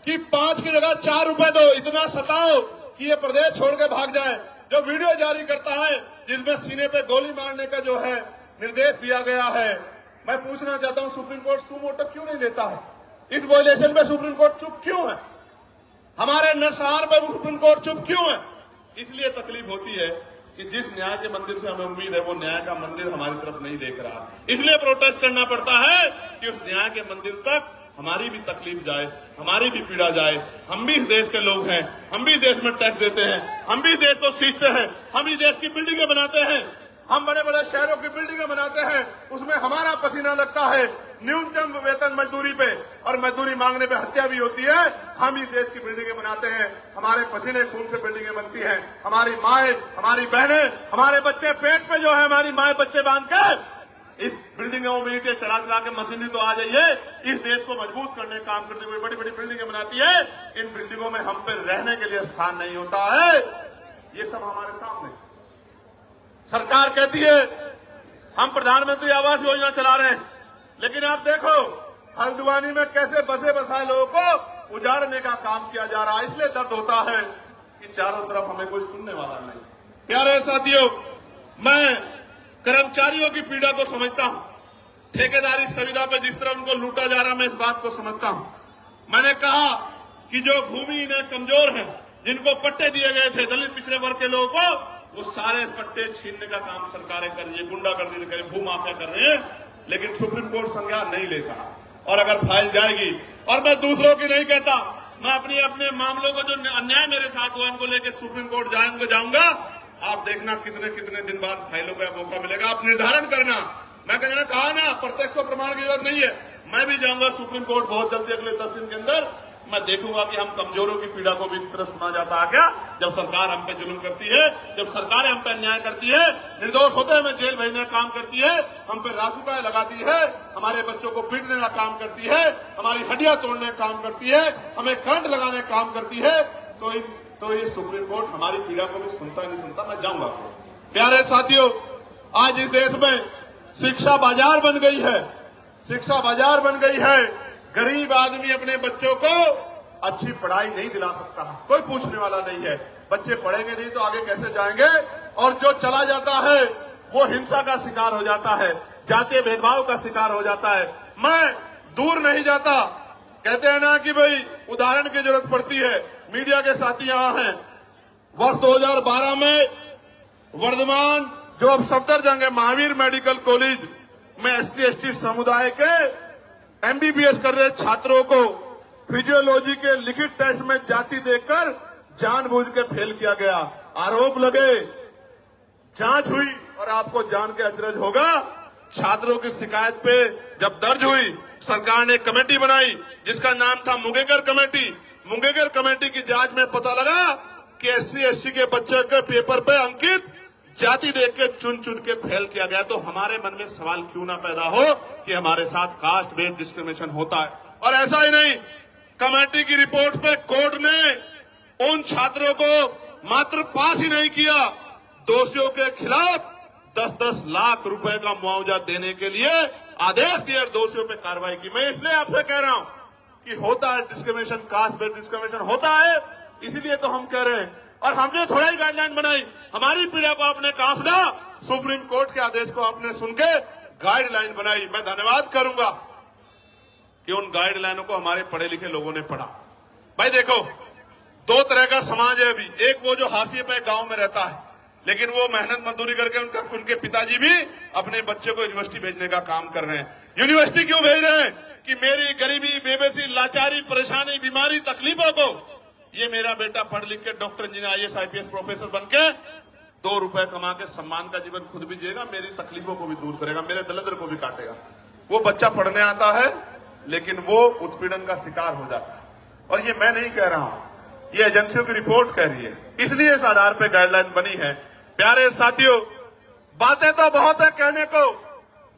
कि 5 की जगह 4 रुपए दो, इतना सताओ कि ये प्रदेश छोड़ के भाग जाए। जो वीडियो जारी करता है जिसमें सीने पे गोली मारने का जो है निर्देश दिया गया है, मैं पूछना चाहता हूं सुप्रीम कोर्ट सुमोटो क्यों नहीं लेता है? इस वायलेशन में सुप्रीम कोर्ट चुप क्यों है? हमारे नरसंहार पर सुप्रीम कोर्ट चुप क्यों है? इसलिए तकलीफ होती है कि जिस न्याय के मंदिर से हमें उम्मीद है वो न्याय का मंदिर हमारी तरफ नहीं देख रहा, इसलिए प्रोटेस्ट करना पड़ता है कि उस न्याय के मंदिर तक हमारी भी तकलीफ जाए, हमारी भी पीड़ा जाए। हम भी इस देश के लोग हैं, हम भी देश में टैक्स देते हैं, हम भी देश को सींचते हैं, हम ही देश की बिल्डिंगें बनाते हैं, हम बड़े बड़े शहरों की बिल्डिंगें बनाते हैं, उसमें हमारा पसीना लगता है। न्यूनतम वेतन मजदूरी पे और मजदूरी मांगने पे हत्या भी होती है। हम ही देश की बिल्डिंगें बनाते हैं, हमारे पसीने खून से बिल्डिंगें बनती हैं। हमारी माएं, हमारी बहनें, हमारे बच्चे पेट पे जो है हमारी माएं बच्चे बांध के इस बिल्डिंगों में ईंटें चढ़ा चढ़ा के मशीनरी तो आ जाइए, इस देश को मजबूत करने का काम करते हुए बड़ी बड़ी बिल्डिंगें बनाती है। इन बिल्डिंगों में हम पे रहने के लिए स्थान नहीं होता है। ये सब हमारे सामने। सरकार कहती है हम प्रधानमंत्री आवास योजना चला रहे हैं, लेकिन आप देखो हल्द्वानी में कैसे बसे बसाए लोगों को उजाड़ने का काम किया जा रहा है। इसलिए दर्द होता है कि चारों तरफ हमें कोई सुनने वाला नहीं। प्यारे साथियों, मैं कर्मचारियों की पीड़ा को समझता हूं। ठेकेदारी सुविधा पर जिस तरह उनको लूटा जा रहा, मैं इस बात को समझता हूं। मैंने कहा कि जो भूमिहीन कमजोर हैं, जिनको पट्टे दिए गए थे दलित पिछड़े वर्ग के लोगों को, वो सारे पट्टे छीनने का काम सरकारें कर रही है, गुंडागर्दी कर रही है, भूमाफिया कर रहे हैं। लेकिन सुप्रीम कोर्ट संज्ञान नहीं लेता, और अगर फाइल जाएगी, और मैं दूसरों की नहीं कहता, मैं अपने मामलों को जो अन्याय मेरे साथ हुआ इनको लेकर सुप्रीम कोर्ट जाऊंगा। आप देखना कितने कितने दिन बाद फाइलों का मौका मिलेगा, आप निर्धारण करना। मैं कहा ना प्रत्यक्ष प्रमाण की जरूरत नहीं है। मैं भी जाऊंगा सुप्रीम कोर्ट बहुत जल्दी, अगले 10 दिन के अंदर। मैं देखूंगा कि हम कमजोरों की पीड़ा को भी इस तरह सुना जाता है क्या, जब सरकार हम पे जुल्म करती है, जब सरकार हम पे अन्याय करती है, निर्दोष होते हमें जेल भेजने का काम करती है, हम पे रासुका लगाती है, हमारे बच्चों को पीटने का काम करती है, हमारी हड्डियां तोड़ने का काम करती है, हमें करंट लगाने का काम करती है, तो ये सुप्रीम कोर्ट हमारी पीड़ा को भी सुनता नहीं सुनता। मैं जाऊंगा। प्यारे साथियों, आज इस देश में शिक्षा बाजार बन गई है, शिक्षा बाजार बन गई है। गरीब आदमी अपने बच्चों को अच्छी पढ़ाई नहीं दिला सकता, कोई पूछने वाला नहीं है। बच्चे पढ़ेंगे नहीं तो आगे कैसे जाएंगे, और जो चला जाता है वो हिंसा का शिकार हो जाता है, जातीय भेदभाव का शिकार हो जाता है। मैं दूर नहीं जाता, कहते हैं ना कि भाई उदाहरण की जरूरत पड़ती है। मीडिया के साथी यहां हैं। वर्ष 2012 में वर्धमान जो अब सफदरजंग है, महावीर मेडिकल कॉलेज में SC/ST समुदाय के MBBS कर रहे छात्रों को फिजियोलॉजी के लिखित टेस्ट में जाति देखकर जानबूझ के फेल किया गया। आरोप लगे, जांच हुई, और आपको जान के अचरज होगा, छात्रों की शिकायत पे जब दर्ज हुई, सरकार ने कमेटी बनाई जिसका नाम था मुंगेकर कमेटी। मुंगेकर कमेटी की जांच में पता लगा कि SC/ST के बच्चे के पेपर पे अंकित जाति देख के चुन चुन के फेल किया गया। तो हमारे मन में सवाल क्यों ना पैदा हो कि हमारे साथ कास्ट बेस्ड डिस्क्रिमिनेशन होता है। और ऐसा ही नहीं, कमेटी की रिपोर्ट पे कोर्ट ने उन छात्रों को मात्र पास ही नहीं किया, दोषियों के खिलाफ 10-10 लाख रुपए का मुआवजा देने के लिए आदेश दिए, दोषियों पे कार्रवाई की। मैं इसलिए आपसे कह रहा हूं कि होता है डिस्क्रिमिनेशन, कास्ट बेस्ड डिस्क्रिमिनेशन होता है, इसीलिए तो हम कह रहे हैं। और हमने थोड़ा ही गाइडलाइन बनाई, हमारी पीड़ा को आपने काफना, सुप्रीम कोर्ट के आदेश को आपने सुन के गाइडलाइन बनाई। मैं धन्यवाद करूंगा कि उन गाइडलाइनों को हमारे पढ़े लिखे लोगों ने पढ़ा। भाई देखो, दो तरह का समाज है अभी। एक वो जो हाशिए पे गांव में रहता है, लेकिन वो मेहनत मजदूरी करके उनके पिताजी भी अपने बच्चे को यूनिवर्सिटी भेजने का काम कर रहे हैं। यूनिवर्सिटी क्यों भेज रहे हैं कि मेरी गरीबी, बेबसी, लाचारी, परेशानी, बीमारी, तकलीफों को ये मेरा बेटा पढ़ लिख के doctor, engineer, IAS, IPS professor बन के 2 रुपए कमा के सम्मान का जीवन खुद भी जिएगा, मेरी तकलीफों को भी दूर करेगा, मेरे दरिद्र को भी काटेगा। वो बच्चा पढ़ने आता है लेकिन वो उत्पीड़न का शिकार हो जाता है। और ये मैं नहीं कह रहा हूं, ये एजेंसियों की रिपोर्ट कह रही है, इसलिए इस आधार पर गाइडलाइन बनी है। प्यारे साथियों, बातें तो बहुत है कहने को,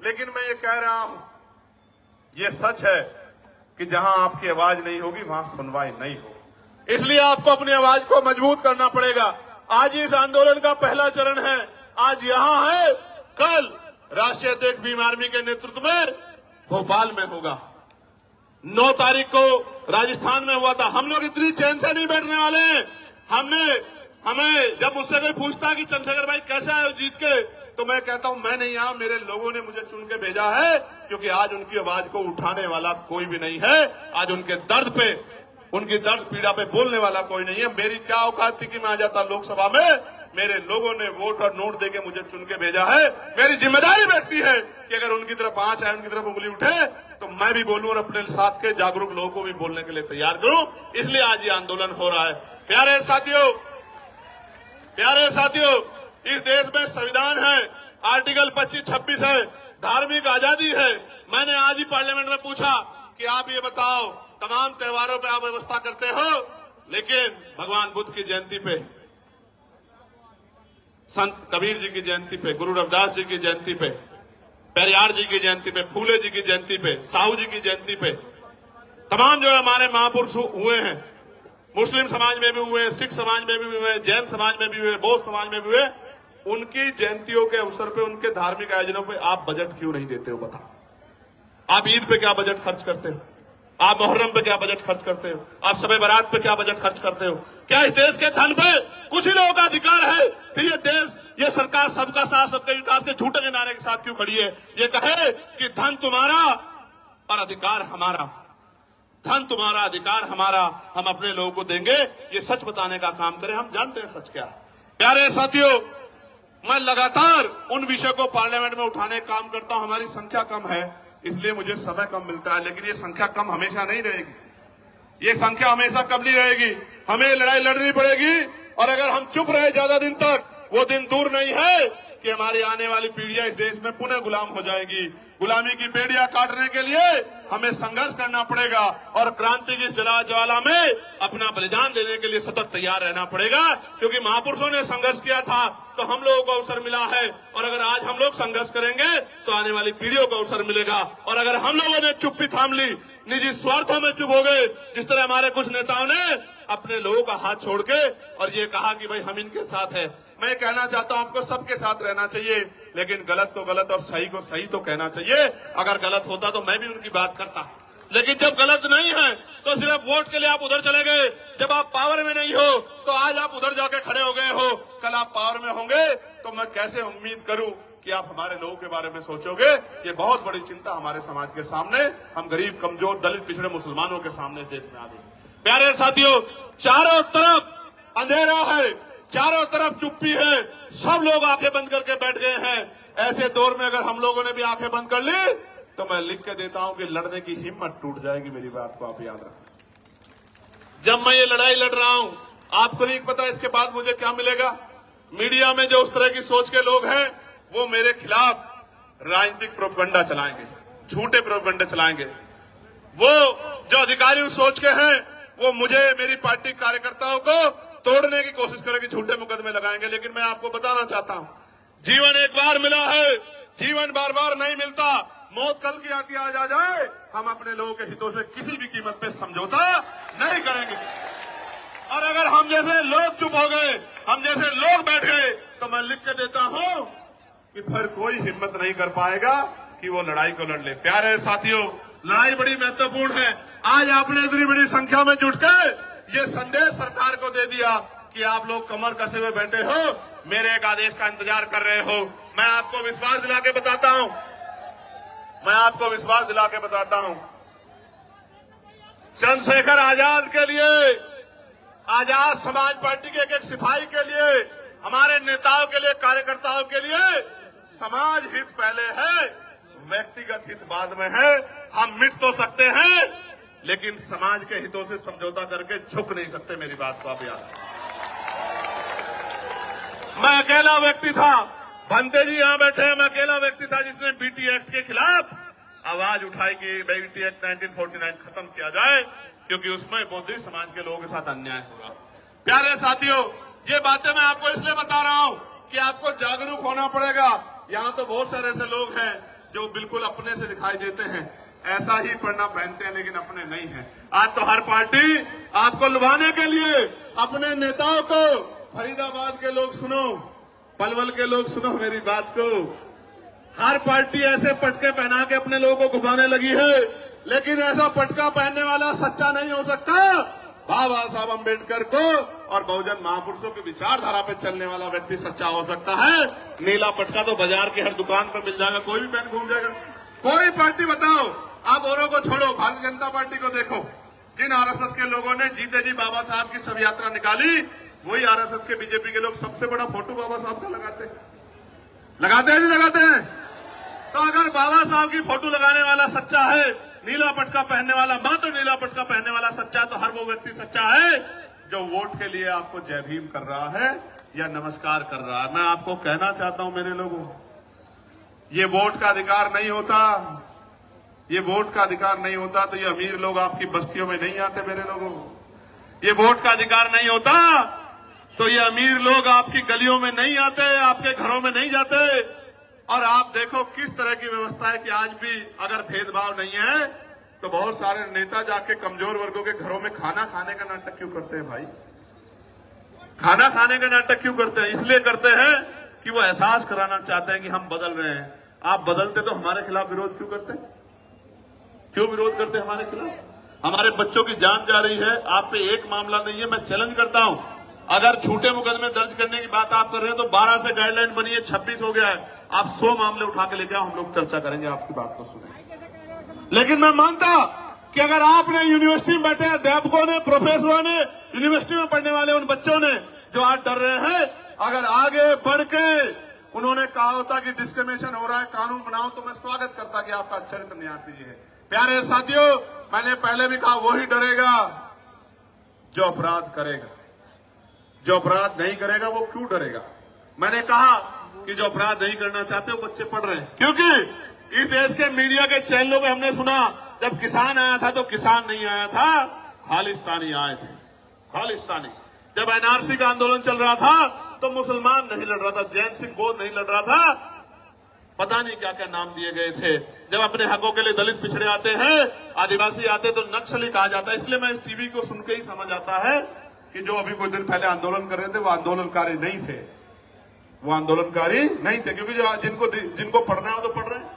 लेकिन मैं ये कह रहा हूं, ये सच है कि जहां आपकी आवाज नहीं होगी वहां सुनवाई नहीं होगी। इसलिए आपको अपनी आवाज को मजबूत करना पड़ेगा। आज इस आंदोलन का पहला चरण है, आज यहां है, कल राष्ट्रीय अध्यक्ष भीम आर्मी के नेतृत्व में भोपाल में होगा। 9 तारीख को राजस्थान में हुआ था। हम लोग इतनी चैन से नहीं बैठने वाले हैं। हमें जब मुझसे कोई पूछता है कि चंद्रशेखर भाई कैसे आए जीत के, तो मैं कहता हूं मैं नहीं आया, मेरे लोगों ने मुझे चुन के भेजा है, क्योंकि आज उनकी आवाज को उठाने वाला कोई भी नहीं है। आज उनके दर्द पे, उनकी दर्द पीड़ा पे बोलने वाला कोई नहीं है। मेरी क्या औकात थी कि मैं आ जाता लोकसभा में, मेरे लोगों ने वोट और नोट देके मुझे चुन के भेजा है। मेरी जिम्मेदारी बैठती है कि अगर उनकी तरफ आंच आए, उनकी तरफ उंगली उठे, तो मैं भी बोलूं और अपने साथ के जागरूक लोगों को भी बोलने के लिए तैयार करूं। इसलिए आज ये आंदोलन हो रहा है। प्यारे साथियों, इस देश में संविधान है, आर्टिकल 25-26 है, धार्मिक आजादी है। मैंने आज ही पार्लियामेंट में पूछा कि आप ये बताओ, तमाम त्योहारों पे आप व्यवस्था करते हो, लेकिन भगवान बुद्ध की जयंती पे, संत कबीर जी की जयंती पे, गुरु रविदास जी की जयंती पे, पेरियार जी की जयंती पे, फूले जी की जयंती पे, साहू जी की जयंती पे, तमाम जो हमारे महापुरुष हुए हैं, मुस्लिम समाज में भी हुए, सिख समाज में भी हुए, जैन समाज में भी हुए, बौद्ध समाज में भी हुए, उनकी जयंतियों के अवसर पे, उनके धार्मिक आयोजनों पे आप बजट क्यों नहीं देते हो? बताओ। आप ईद पे क्या बजट खर्च करते हो? आप मुहर्रम पे क्या बजट खर्च करते हो? आप शबे बारात पे क्या बजट खर्च करते हो? क्या इस देश के धन पे कुछ ही लोगों का अधिकार है कि ये देश, ये सरकार सबका साथ सबका विकास के झूठे के नारे के साथ क्यों खड़ी है? ये कहे कि धन तुम्हारा और अधिकार हमारा, धन तुम्हारा अधिकार हमारा, हम अपने लोगों को देंगे, ये सच बताने का काम करें। हम जानते हैं सच क्या है। प्यारे साथियों, मैं लगातार उन विषयों को पार्लियामेंट में उठाने का काम करता हूं। हमारी संख्या कम है, इसलिए मुझे समय कम मिलता है, लेकिन ये संख्या कम हमेशा नहीं रहेगी। ये संख्या हमेशा कम नहीं रहेगी। हमें लड़ाई लड़नी पड़ेगी, और अगर हम चुप रहे ज्यादा दिन तक, वो दिन दूर नहीं है कि हमारी आने वाली पीढ़ियां इस देश में पुनः गुलाम हो जाएगी। गुलामी की बेड़ियां काटने के लिए हमें संघर्ष करना पड़ेगा, और क्रांति की ज्वाला में अपना बलिदान देने के लिए सतत तैयार रहना पड़ेगा, क्योंकि महापुरुषों ने संघर्ष किया था तो हम लोगों को अवसर मिला है, और अगर आज हम लोग संघर्ष करेंगे तो आने वाली पीढ़ियों को अवसर मिलेगा। और अगर हम लोगों ने चुप्पी थाम ली, निजी स्वार्थों में चुप हो गए, जिस तरह हमारे कुछ नेताओं ने अपने लोगों का हाथ छोड़ के और ये कहा कि भाई हम इनके साथ हैं, मैं कहना चाहता हूं आपको सबके साथ रहना चाहिए, लेकिन गलत को गलत और सही को सही तो कहना चाहिए। अगर गलत होता तो मैं भी उनकी बात करता, लेकिन जब गलत नहीं है तो सिर्फ वोट के लिए आप उधर चले गए। जब आप पावर में नहीं हो तो आज आप उधर जाके खड़े हो गए हो, कल आप पावर में होंगे तो मैं कैसे उम्मीद करूं कि आप हमारे लोगों के बारे में सोचोगे। ये बहुत बड़ी चिंता हमारे समाज के सामने, हम गरीब, कमजोर, दलित, पिछड़े मुसलमानों के सामने देश में आ गई। प्यारे साथियों, चारों तरफ अंधेरा है, चारों तरफ चुप्पी है, सब लोग आंखें बंद करके बैठ गए हैं। ऐसे दौर में अगर हम लोगों ने भी आंखें बंद कर ली तो मैं लिख के देता हूं कि लड़ने की हिम्मत टूट जाएगी। मेरी बात को आप याद रखें। जब मैं ये लड़ाई लड़ रहा हूं, आपको नहीं पता इसके बाद मुझे क्या मिलेगा। मीडिया में जो उस तरह की सोच के लोग हैं, वो मेरे खिलाफ राजनीतिक प्रोपगंडा चलाएंगे, झूठे प्रोपगंडे चलाएंगे। वो जो अधिकारी उस सोच के हैं, वो मुझे, मेरी पार्टी कार्यकर्ताओं को तोड़ने की कोशिश करेंगे, झूठे मुकदमे लगाएंगे। लेकिन मैं आपको बताना चाहता हूं, जीवन एक बार मिला है, जीवन बार बार नहीं मिलता। मौत कल की आती आज आ जाए, हम अपने लोगों के हितों से किसी भी कीमत पे समझौता नहीं करेंगे। और अगर हम जैसे लोग चुप हो गए, हम जैसे लोग बैठ गए, तो मैं लिख के देता हूं कि फिर कोई हिम्मत नहीं कर पाएगा कि वो लड़ाई को लड़ ले। प्यारे साथियों, लड़ाई बड़ी महत्वपूर्ण है। आज आपने इतनी बड़ी संख्या में जुटकर ये संदेश सरकार को दे दिया कि आप लोग कमर कसे हुए बैठे हो, मेरे एक आदेश का इंतजार कर रहे हो। मैं आपको विश्वास दिला के बताता हूं, चंद्रशेखर आजाद के लिए, आजाद समाज पार्टी के एक सिपाही के लिए, हमारे नेताओं के लिए, कार्यकर्ताओं के लिए समाज हित पहले है, व्यक्तिगत हित बाद में है। हम मिट तो सकते हैं, लेकिन समाज के हितों से समझौता करके झुक नहीं सकते। मेरी बात को आप याद रखें। मैं अकेला व्यक्ति था, भंते जी यहां बैठे हैं, मैं अकेला व्यक्ति था जिसने बीटी एक्ट के खिलाफ आवाज उठाई कि बीटी एक्ट 1949 खत्म किया जाए, क्योंकि उसमें बौद्धिक समाज के लोगों के साथ अन्याय हो रहा। प्यारे साथियों, ये बातें मैं आपको इसलिए बता रहा हूं कि आपको जागरूक होना पड़ेगा। यहां तो बहुत सारे ऐसे लोग हैं जो बिल्कुल अपने से दिखाई देते हैं, ऐसा ही पढ़ना पहनते हैं, लेकिन अपने नहीं हैं। आज तो हर पार्टी आपको लुभाने के लिए अपने नेताओं को, फरीदाबाद के लोग सुनो, पलवल के लोग सुनो मेरी बात को, हर पार्टी ऐसे पटके पहना के अपने लोगों को घुमाने लगी है, लेकिन ऐसा पटका पहनने वाला सच्चा नहीं हो सकता। बाबा साहब अम्बेडकर को और बहुजन महापुरुषों की विचारधारा पे चलने वाला व्यक्ति सच्चा हो सकता है। नीला पटका तो बाजार की हर दुकान पर मिल जाएगा, कोई भी पहन घूम जाएगा। कोई पार्टी बताओ, आप औरों को छोड़ो, भारतीय जनता पार्टी को देखो, जिन आरएसएस के लोगों ने जीते जी बाबा साहब की शव यात्रा निकाली, वही आरएसएस के बीजेपी के लोग सबसे बड़ा फोटो बाबा साहब का लगाते हैं नहीं लगाते हैं? तो अगर बाबा साहब की फोटो लगाने वाला सच्चा है, नीला पटका पहनने वाला, मात्र नीला पटका पहनने वाला सच्चा है, तो हर वो व्यक्ति सच्चा है जो वोट के लिए आपको जय भीम कर रहा है या नमस्कार कर रहा है। मैं आपको कहना चाहता हूं मेरे लोगों, ये वोट का अधिकार नहीं होता, ये वोट का अधिकार नहीं होता तो ये अमीर लोग आपकी बस्तियों में नहीं आते मेरे लोगों। ये वोट का अधिकार नहीं होता तो ये अमीर लोग आपकी गलियों में नहीं आते, आपके घरों में नहीं जाते। और आप देखो किस तरह की व्यवस्था है कि आज भी अगर भेदभाव नहीं है तो बहुत सारे नेता जाके कमजोर वर्गों के घरों में खाना खाने का नाटक क्यों करते हैं भाई? खाना खाने का नाटक क्यों करते हैं? इसलिए करते हैं कि वो एहसास कराना चाहते हैं कि हम बदल रहे हैं। आप बदलते तो हमारे खिलाफ विरोध क्यों करते? क्यों विरोध करते हमारे खिलाफ? हमारे बच्चों की जान जा रही है, आप पे एक मामला नहीं है। मैं चैलेंज करता हूं, अगर झूठे मुकदमे दर्ज करने की बात आप कर रहे हैं तो 12 से गाइडलाइन बनी है, 26 हो गया है। आप 100 मामले उठा के लेके आओ, हम लोग चर्चा करेंगे, आपकी बात को सुनेंगे। लेकिन मैं मानता कि अगर आपने यूनिवर्सिटी में बैठे अध्यापकों ने, प्रोफेसरों ने, यूनिवर्सिटी में पढ़ने वाले उन बच्चों ने जो आज डर रहे हैं, अगर आगे बढ़ के उन्होंने कहा होता कि डिस्क्रिमिनेशन हो रहा है, कानून बनाओ, तो मैं स्वागत करता कि आपका चरित्र न्याय प्रिय है। प्यारे साथियों, मैंने पहले भी कहा, वही डरेगा जो अपराध करेगा। जो अपराध नहीं करेगा वो क्यों डरेगा? मैंने कहा कि जो अपराध नहीं करना चाहते वो बच्चे पढ़ रहे हैं, क्योंकि इस देश के मीडिया के चैनलों में हमने सुना जब किसान आया था तो किसान नहीं आया था, खालिस्तानी आए थे, खालिस्तानी। जब एनआरसी का आंदोलन चल रहा था तो मुसलमान नहीं लड़ रहा था, जैन सिंह बोध नहीं लड़ रहा था, पता नहीं क्या क्या नाम दिए गए थे। जब अपने हकों के लिए दलित पिछड़े आते हैं, आदिवासी आते तो नक्सली कहा जाता है। इसलिए मैं इस टीवी को सुन के ही समझ आता है कि जो अभी कुछ दिन पहले आंदोलन कर रहे थे वो आंदोलनकारी नहीं थे, वो आंदोलनकारी नहीं थे, क्योंकि जो जिनको पढ़ना है वो तो पढ़ रहे हैं।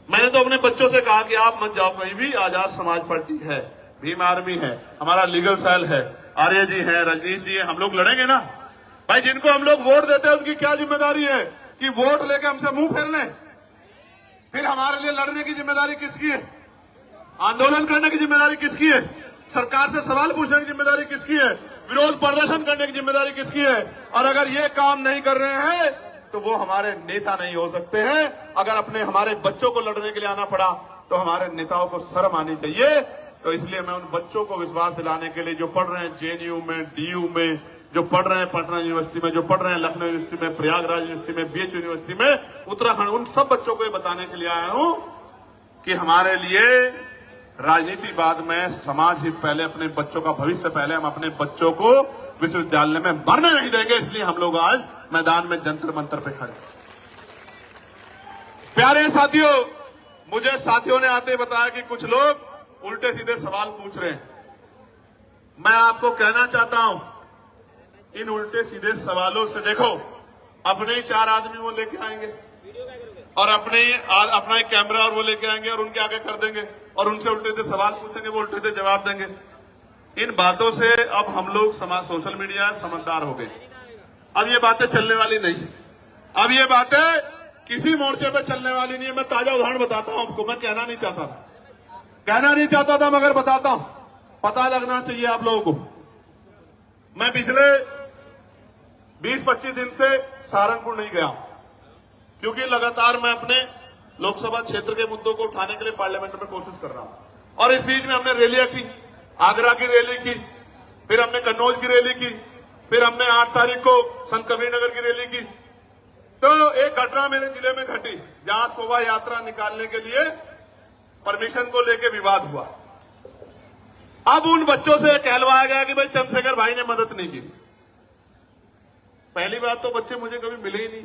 मैंने तो अपने बच्चों से कहा कि आप मत जाओ कहीं भी, आजाद समाज पार्टी है, भीम आर्मी है, हमारा लीगल सेल है, आर्य जी है, रजनीश जी है, हम लोग लड़ेंगे ना भाई। जिनको हम लोग वोट देते हैं उनकी क्या जिम्मेदारी है कि वोट लेके हमसे मुंह फेर लें? फिर हमारे लिए लड़ने की जिम्मेदारी किसकी है? आंदोलन करने की जिम्मेदारी किसकी है? सरकार से सवाल पूछने की जिम्मेदारी किसकी है? विरोध प्रदर्शन करने की जिम्मेदारी किसकी है? और अगर ये काम नहीं कर रहे हैं तो वो हमारे नेता नहीं हो सकते हैं। अगर अपने हमारे बच्चों को लड़ने के लिए आना पड़ा तो हमारे नेताओं को शर्म आनी चाहिए। तो इसलिए मैं उन बच्चों को विश्वास दिलाने के लिए, जो पढ़ रहे हैं जेएनयू में, डीयू में, जो पढ़ रहे हैं पटना यूनिवर्सिटी में, जो पढ़ रहे हैं लखनऊ यूनिवर्सिटी में, प्रयागराज यूनिवर्सिटी में, बीएच यूनिवर्सिटी में, उत्तराखंड, उन सब बच्चों को ये बताने के लिए आया हूं कि हमारे लिए राजनीति बाद में, समाज हित पहले, अपने बच्चों का भविष्य पहले। हम अपने बच्चों को विश्वविद्यालय में मरने नहीं देंगे, इसलिए हम लोग आज मैदान में जंतर मंतर पे खड़े। प्यारे साथियों, मुझे साथियों ने आते बताया कि कुछ लोग उल्टे सीधे सवाल पूछ रहे हैं। मैं आपको कहना चाहता हूं, इन उल्टे सीधे सवालों से देखो, अपने ही 4 आदमी वो लेके आएंगे और अपना एक कैमरा और वो लेके आएंगे और उनके आगे कर देंगे और उनसे उल्टे सीधे सवाल पूछेंगे, वो उल्टे सीधे जवाब देंगे। इन बातों से अब हम लोग सोशल मीडिया समझदार हो गए। अब ये बातें चलने वाली नहीं, अब ये बातें किसी मोर्चे पे चलने वाली नहीं है। मैं ताजा उदाहरण बताता हूं आपको, मैं कहना नहीं चाहता था मगर बताता हूं, पता लगना चाहिए आप लोगों को। मैं पिछले 20-25 दिन से सहारनपुर नहीं गया क्योंकि लगातार मैं अपने लोकसभा क्षेत्र के मुद्दों को उठाने के लिए पार्लियामेंट में कोशिश कर रहा हूं। और इस बीच में हमने रैलियां की, आगरा की रैली की, फिर हमने कन्नौज की रैली की, फिर हमने 8 तारीख को संत कबीरनगर की रैली की। तो एक घटना मेरे जिले में घटी जहां शोभा यात्रा निकालने के लिए परमिशन को लेकर विवाद हुआ। अब उन बच्चों से कहलवाया गया कि भाई चंद्रशेखर भाई ने मदद नहीं की। पहली बात तो बच्चे मुझे कभी मिले ही नहीं,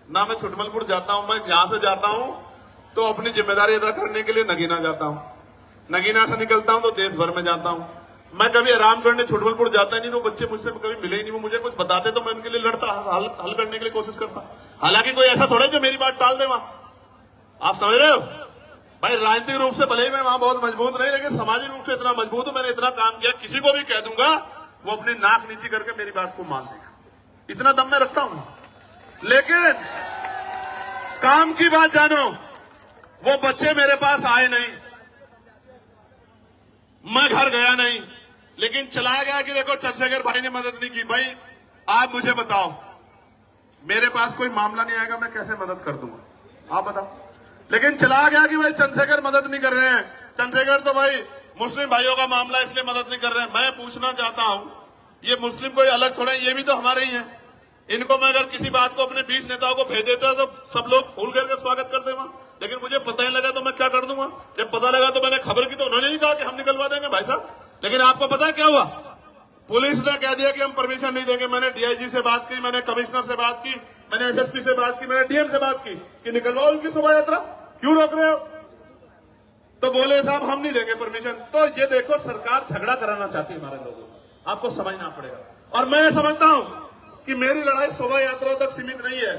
ना मैं छुटमलपुर जाता हूं। मैं यहां से जाता हूं तो अपनी जिम्मेदारी अदा करने के लिए नगीना जाता हूं, नगीना से निकलता हूं तो देश भर में जाता हूं। मैं कभी आराम करने छुटमलपुर जाता ही नहीं, तो बच्चे मुझसे कभी मिले ही नहीं। वो मुझे कुछ बताते तो मैं उनके लिए लड़ता, हल करने के लिए कोशिश करता। हालांकि कोई ऐसा थोड़ा जो मेरी बात टाल दे वहां, आप समझ रहे हो भाई। राजनीतिक रूप से भले ही मैं वहां बहुत मजबूत नहीं, लेकिन सामाजिक रूप से इतना मजबूत हूं, मैंने इतना काम किया, किसी को भी कह दूंगा वो अपनी नाक नीची करके मेरी बात को मान लेगा, इतना दम मैं रखता हूं। लेकिन काम की बात जानो, वो बच्चे मेरे पास आए नहीं, मैं घर गया नहीं, लेकिन चलाया गया कि देखो चंद्रशेखर भाई ने मदद नहीं की। भाई आप मुझे बताओ, मेरे पास कोई मामला नहीं आएगा, मैं कैसे मदद कर दूंगा, आप बताओ। लेकिन चलाया गया कि भाई चंद्रशेखर मदद नहीं कर रहे हैं, चंद्रशेखर तो भाई मुस्लिम भाइयों का मामला इसलिए मदद नहीं कर रहे हैं। मैं पूछना चाहता हूं, ये मुस्लिम कोई अलग थोड़े, ये भी तो हमारे ही हैं। इनको मैं अगर किसी बात को अपने 20 नेताओं को भेज देता तो सब लोग फूल करके स्वागत कर देगा, लेकिन मुझे पता ही लगा तो मैं क्या कर दूंगा। जब पता लगा तो मैंने खबर की तो उन्होंने नहीं कहा कि हम निकलवा देंगे भाई साहब। लेकिन आपको पता है क्या हुआ? पुलिस ने कह दिया कि हम परमिशन नहीं देंगे। मैंने डीआईजी से बात की, मैंने कमिश्नर से बात की, मैंने एसएसपी से बात की, मैंने डीएम से बात की कि निकलवाओ उनकी शोभा यात्रा, क्यों रोक रहे हो? तो बोले साहब हम नहीं देंगे परमिशन। तो ये देखो सरकार झगड़ा कराना चाहती है हमारे लोगों को, आपको समझना पड़ेगा। और मैं समझता हूं कि मेरी लड़ाई शोभा यात्रा तक सीमित नहीं है।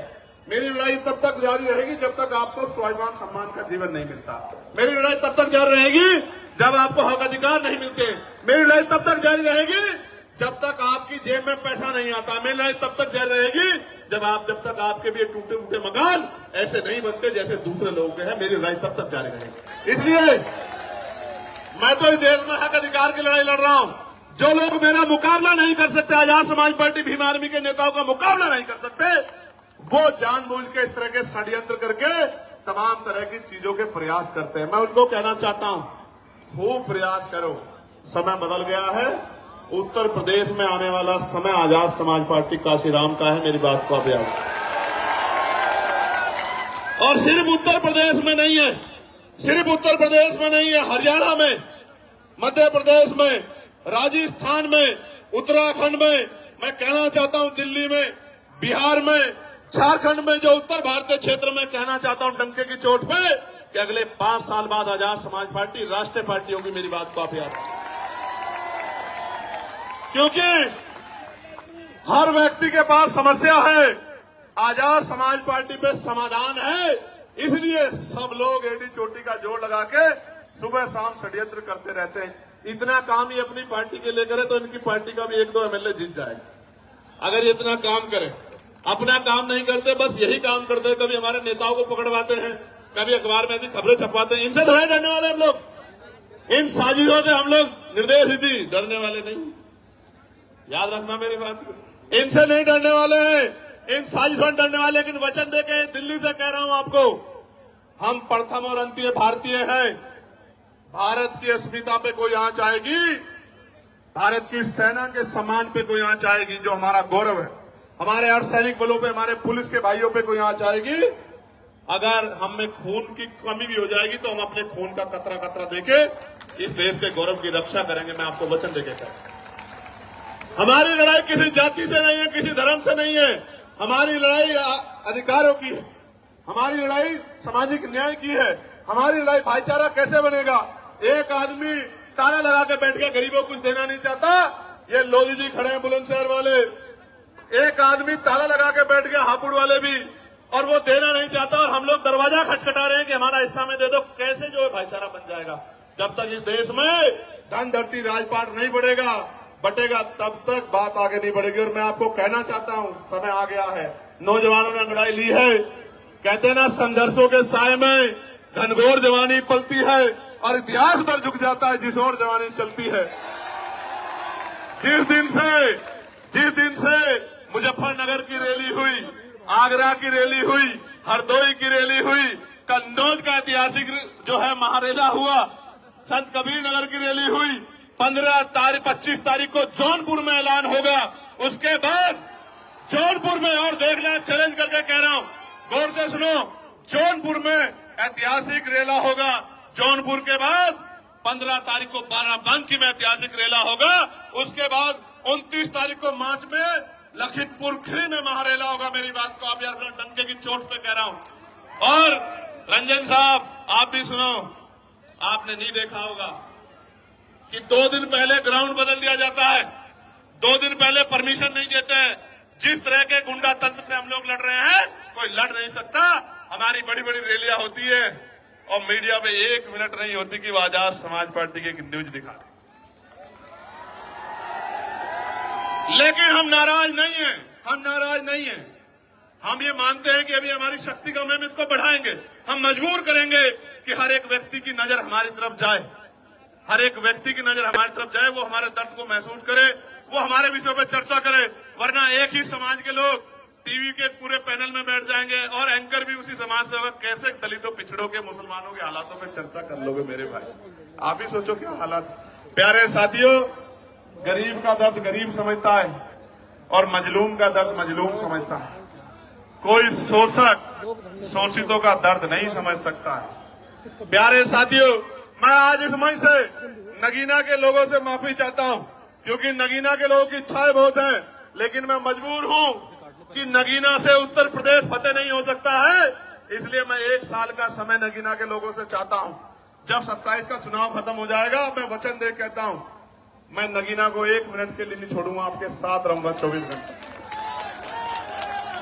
मेरी लड़ाई तब तक जारी रहेगी जब तक आपको स्वाभिमान सम्मान का जीवन नहीं मिलता। मेरी लड़ाई तब तक जारी रहेगी जब आपको हक अधिकार नहीं मिलते। मेरी लड़ाई तब तक जारी रहेगी जब तक आपकी जेब में पैसा नहीं आता। मेरी लड़ाई तब तक जारी रहेगी जब तक आपके भी टूटे फूटे मकान ऐसे नहीं बनते जैसे दूसरे लोगों के हैं। मेरी लड़ाई तब तक जारी रहेगी। इसलिए मैं तो इस देश में हक अधिकार की लड़ाई लड़ रहा हूं। जो लोग मेरा मुकाबला नहीं कर सकते, आजाद समाज पार्टी भीम आर्मी के नेताओं का मुकाबला नहीं कर सकते, वो जानबूझ के इस तरह के षड्यंत्र करके तमाम तरह की चीजों के प्रयास करते हैं। मैं उनको कहना चाहता हूं, खूब प्रयास करो, समय बदल गया है। उत्तर प्रदेश में आने वाला समय आजाद समाज पार्टी काशीराम का है, मेरी बात को आप याद। और सिर्फ उत्तर प्रदेश में नहीं है, सिर्फ उत्तर प्रदेश में नहीं है, हरियाणा में, मध्य प्रदेश में, राजस्थान में, उत्तराखंड में, मैं कहना चाहता हूं दिल्ली में, बिहार में, झारखंड में, जो उत्तर भारतीय क्षेत्र में, कहना चाहता हूं डंके की चोट पे कि अगले 5 साल बाद आजाद समाज पार्टी राष्ट्रीय पार्टी होगी। मेरी बात को आप याद रखें, क्योंकि हर व्यक्ति के पास समस्या है, आजाद समाज पार्टी पे समाधान है। इसलिए सब लोग एडी चोटी का जोड़ लगा के सुबह शाम षड्यंत्र करते रहते हैं। इतना काम ही अपनी पार्टी के लिए करे तो इनकी पार्टी का भी 1-2 एमएलए जीत जाएगा। अगर ये इतना काम करे, अपना काम नहीं करते, बस यही काम करते हैं, कभी हमारे नेताओं को पकड़वाते हैं, कभी अखबार में ऐसी खबरें छपवाते हैं। इनसे थोड़े डरने वाले हम लोग, इन साजिशों से हम लोग निर्देश नीति डरने वाले नहीं, याद रखना मेरी बात। इनसे नहीं डरने वाले हैं, इन साजिशों से डरने वाले। लेकिन वचन देके दिल्ली से कह रहा हूं आपको, हम प्रथम और अंतिम भारतीय हैं। भारत की अस्मिता पे कोई आंच आएगी, भारत की सेना के सम्मान पे कोई आंच आएगी, जो हमारा गौरव है, हमारे अर्धसैनिक बलों पे, हमारे पुलिस के भाइयों पे कोई आंच आएगी, अगर हम में खून की कमी भी हो जाएगी तो हम अपने खून का कतरा कतरा देके इस देश के गौरव की रक्षा करेंगे। मैं आपको वचन देके कहता हूं, हमारी लड़ाई किसी जाति से नहीं है, किसी धर्म से नहीं है। हमारी लड़ाई अधिकारों की है, हमारी लड़ाई सामाजिक न्याय की है, हमारी लड़ाई भाईचारा कैसे बनेगा। एक आदमी ताला लगा के बैठ गया, गरीबों को कुछ देना नहीं चाहता। ये लोधी जी खड़े हैं बुलंदशहर वाले, एक आदमी ताला लगा के बैठ गया, हापुड़ वाले भी, और वो देना नहीं चाहता, और हम लोग दरवाजा खटखटा रहे हैं कि हमारा हिस्सा में दे दो। कैसे जो है भाईचारा बन जाएगा? जब तक इस देश में धन धरती राजपाट नहीं बटेगा तब तक बात आगे नहीं बढ़ेगी। और मैं आपको कहना चाहता हूं, समय आ गया है, नौजवानों ने लड़ाई ली है। कहते हैं ना, संघर्षों के साए में घनघोर जवानी पलती है और इतिहास उधर झुक जाता है जिस ओर जवानी चलती है। जिस दिन से मुजफ्फरनगर की रैली हुई, आगरा की रैली हुई, हरदोई की रैली हुई, कन्नौज का ऐतिहासिक जो है महारेला हुआ, संत कबीर नगर की रैली हुई, 25 तारीख को जौनपुर में ऐलान होगा। उसके बाद जौनपुर में, और देखना, चैलेंज करके कह रहा हूं, गौर से सुनो, जौनपुर में ऐतिहासिक रेला होगा। जौनपुर के बाद 15 तारीख को बाराबंकी में ऐतिहासिक रेला होगा। उसके बाद 29 तारीख को मार्च में लखीमपुर खीरी में महारेला होगा। मेरी बात को आप यार डंके की चोट पे कह रहा हूं। और रंजन साहब, आप भी सुनो, आपने नहीं देखा होगा कि 2 दिन पहले ग्राउंड बदल दिया जाता है, 2 दिन पहले परमिशन नहीं देते हैं। जिस तरह के गुंडा तंत्र से हम लोग लड़ रहे हैं, कोई लड़ नहीं सकता। हमारी बड़ी बड़ी रैलियां होती है और मीडिया में 1 मिनट नहीं होती कि वो आजाद समाज पार्टी की न्यूज दिखा दे। लेकिन हम नाराज नहीं हैं, हम ये मानते हैं कि अभी हमारी शक्ति कम है, हम इसको बढ़ाएंगे। हम मजबूर करेंगे कि हर एक व्यक्ति की नजर हमारी तरफ जाए, हर एक व्यक्ति की नजर हमारी तरफ जाए, वो हमारे दर्द को महसूस करे, वो हमारे विषयों पर चर्चा करे। वरना एक ही समाज के लोग टीवी के पूरे पैनल में बैठ जाएंगे और एंकर भी उसी समाज से होगा। कैसे दलितों, पिछड़ों के, मुसलमानों के हालातों में चर्चा कर लोगे मेरे भाई? आप ही सोचो क्या हालात। प्यारे साथियों, गरीब का दर्द गरीब समझता है और मजलूम का दर्द मजलूम समझता है। कोई शोषक शोषितों का दर्द नहीं समझ सकता है। प्यारे साथियों, मैं आज इस मंच से नगीना के लोगों से माफी चाहता हूं, क्योंकि नगीना के लोगों की इच्छाएं बहुत हैं, लेकिन मैं मजबूर हूं कि नगीना से उत्तर प्रदेश फतेह नहीं हो सकता है। इसलिए मैं 1 साल का समय नगीना के लोगों से चाहता हूं। जब 27 का चुनाव खत्म हो जाएगा, मैं वचन दे कहता हूं, मैं नगीना को 1 मिनट के लिए नहीं छोड़ूंगा, आपके साथ रहूंगा 24 घंटे।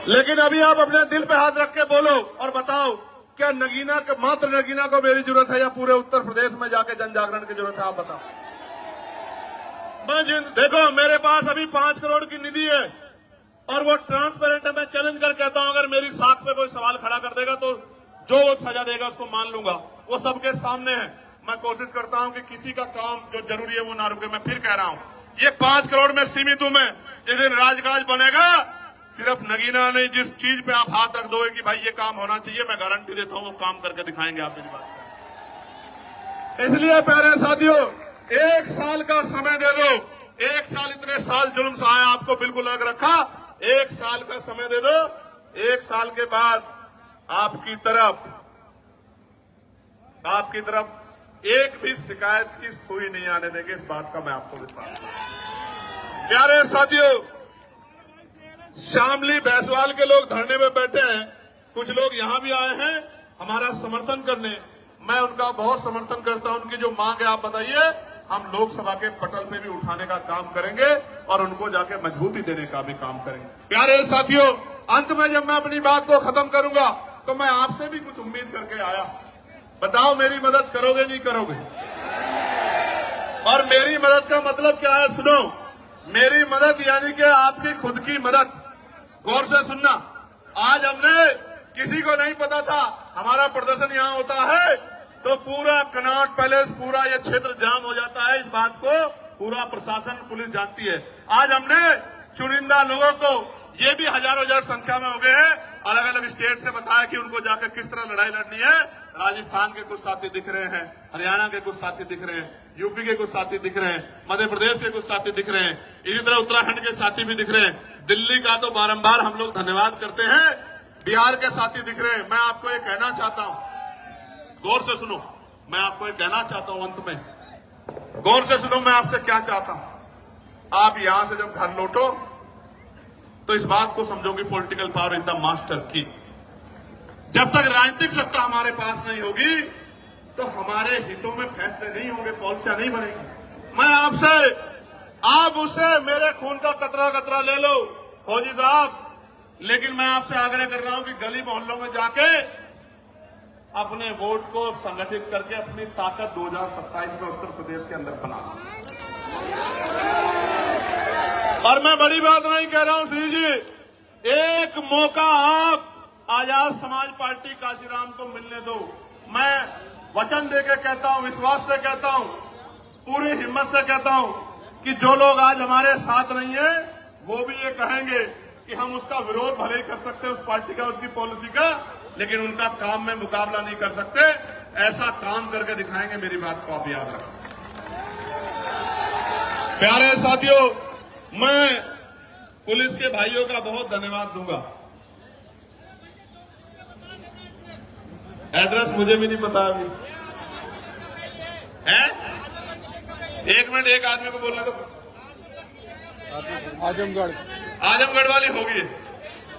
लेकिन अभी आप अपने दिल पे हाथ रख के बोलो और बताओ, क्या नगीना का, मात्र नगीना को मेरी जरूरत है या पूरे उत्तर प्रदेश में जाके जन जागरण की जरूरत है? आप बताओ। देखो, मेरे पास अभी 5 करोड़ की निधि है और वो ट्रांसपेरेंट है। मैं चैलेंज कर कहता हूं, अगर मेरी साख पे कोई सवाल खड़ा कर देगा तो जो वो सजा देगा उसको मान लूंगा। वो सबके सामने है। मैं कोशिश करता हूं कि किसी का काम जो जरूरी है वो ना रुके। मैं फिर कह रहा हूं, ये 5 करोड़ में सीमित हूं मैं। जिस दिन राजकाज बनेगा, सिर्फ नगीना नहीं, जिस चीज पे आप हाथ रख दोगे कि भाई ये काम होना चाहिए, मैं गारंटी देता हूं वो काम करके दिखाएंगे आप मेरी बात। इसलिए प्यारे साथियों, 1 साल का समय दे दो। 1 साल, इतने साल जुल्म सहाया, आपको बिल्कुल अलग रखा। 1 साल का समय दे दो। 1 साल के बाद आपकी तरफ एक भी शिकायत की सुई नहीं आने देंगे। इस बात का मैं आपको विश्वास दूं। प्यारे साथियों, शामली भैंसवाल के लोग धरने में बैठे हैं। कुछ लोग यहां भी आए हैं हमारा समर्थन करने। मैं उनका बहुत समर्थन करता हूं। उनकी जो मांग है आप बताइए, हम लोकसभा के पटल पे भी उठाने का काम करेंगे और उनको जाके मजबूती देने का भी काम करेंगे। प्यारे साथियों, अंत में जब मैं अपनी बात को खत्म करूंगा तो मैं आपसे भी कुछ उम्मीद करके आया। बताओ, मेरी मदद करोगे नहीं करोगे? और मेरी मदद का मतलब क्या है? सुनो, मेरी मदद यानी कि आपकी खुद की मदद। गौर से सुनना। आज हमने, किसी को नहीं पता था हमारा प्रदर्शन यहां होता है तो पूरा कनॉट पैलेस, पूरा ये क्षेत्र जाम हो जाता है। इस बात को पूरा प्रशासन, पुलिस जानती है। आज हमने चुनिंदा लोगों को, ये भी हजारों संख्या में हो गए हैं, अलग अलग स्टेट से बताया कि उनको जाकर किस तरह लड़ाई लड़नी है। राजस्थान के कुछ साथी दिख रहे हैं, हरियाणा के कुछ साथी दिख रहे हैं, यूपी के कुछ साथी दिख रहे हैं, मध्य प्रदेश के कुछ साथी दिख रहे हैं, इसी तरह उत्तराखंड के साथी भी दिख रहे हैं। दिल्ली का तो बारंबार हम लोग धन्यवाद करते हैं। बिहार के साथी दिख रहे हैं। मैं आपको ये कहना चाहता हूं, गौर से सुनो, मैं आपको ये कहना चाहता हूं, अंत में गौर से सुनो, मैं आपसे क्या चाहता हूं। आप यहां से जब घर लौटो तो इस बात को समझो कि political power is the master की। जब तक राजनीतिक सत्ता हमारे पास नहीं होगी तो हमारे हितों में फैसले नहीं होंगे, पॉलिसियां नहीं बनेगी। मैं आपसे, आप उससे मेरे खून का कतरा कतरा ले लो फौजी साहब, लेकिन मैं आपसे आग्रह कर रहा हूं कि गली मोहल्लों में जाके अपने वोट को संगठित करके अपनी ताकत 2027 में उत्तर प्रदेश के अंदर बना। और मैं बड़ी बात नहीं कह रहा हूं श्री जी, एक मौका आप आजाद समाज पार्टी काशीराम को मिलने दो। मैं वचन देके कहता हूं, विश्वास से कहता हूं, पूरी हिम्मत से कहता हूं कि जो लोग आज हमारे साथ नहीं है वो भी ये कहेंगे कि हम उसका विरोध भले ही कर सकते हैं, उस पार्टी का, उसकी पॉलिसी का, लेकिन उनका काम में मुकाबला नहीं कर सकते। ऐसा काम करके दिखाएंगे। मेरी बात को आप याद रखें। प्यारे साथियों, मैं पुलिस के भाइयों का बहुत धन्यवाद दूंगा। एड्रेस मुझे भी नहीं पता अभी है। 1 मिनट, एक आदमी को बोलने दो। आजमगढ़ वाली होगी,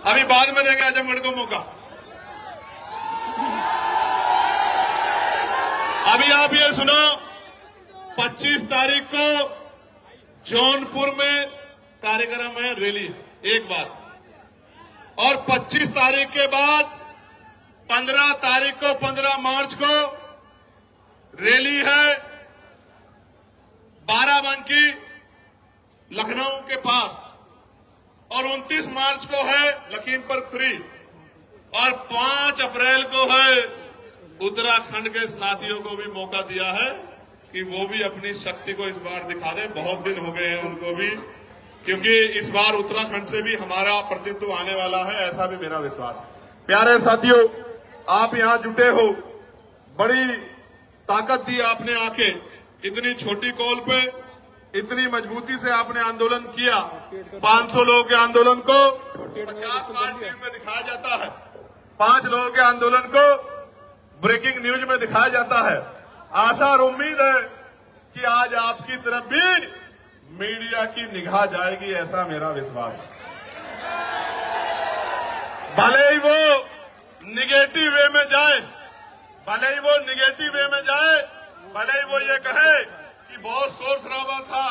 अभी बाद में देंगे आजमगढ़ को मौका। अभी आप ये सुनो, 25 तारीख को जौनपुर में कार्यक्रम है, रैली, एक बात। और 25 तारीख के बाद 15 तारीख को, 15 मार्च को रैली है बाराबंकी लखनऊ के पास, और 29 मार्च को है लखीमपुर खीरी, और 5 अप्रैल को है उत्तराखंड के साथियों को भी मौका दिया है कि वो भी अपनी शक्ति को इस बार दिखा दें। बहुत दिन हो गए हैं उनको भी, क्योंकि इस बार उत्तराखंड से भी हमारा प्रतिनिधित्व आने वाला है, ऐसा भी मेरा विश्वास है। प्यारे साथियों, आप यहाँ जुटे हो, बड़ी ताकत दी आपने आके, इतनी छोटी कॉल पे इतनी मजबूती से आपने आंदोलन किया। 500 लोगों के आंदोलन को 50 बार टीवी में दिखाया जाता है, 5 लोगों के आंदोलन को ब्रेकिंग न्यूज में दिखाया जाता है। आशा और उम्मीद है कि आज आपकी तरफ भी मीडिया की निगाह जाएगी, ऐसा मेरा विश्वास है। भले ही वो निगेटिव वे में जाए, भले ही वो निगेटिव वे में जाए, भले ही वो ये कहे कि बहुत शोर शराबा था,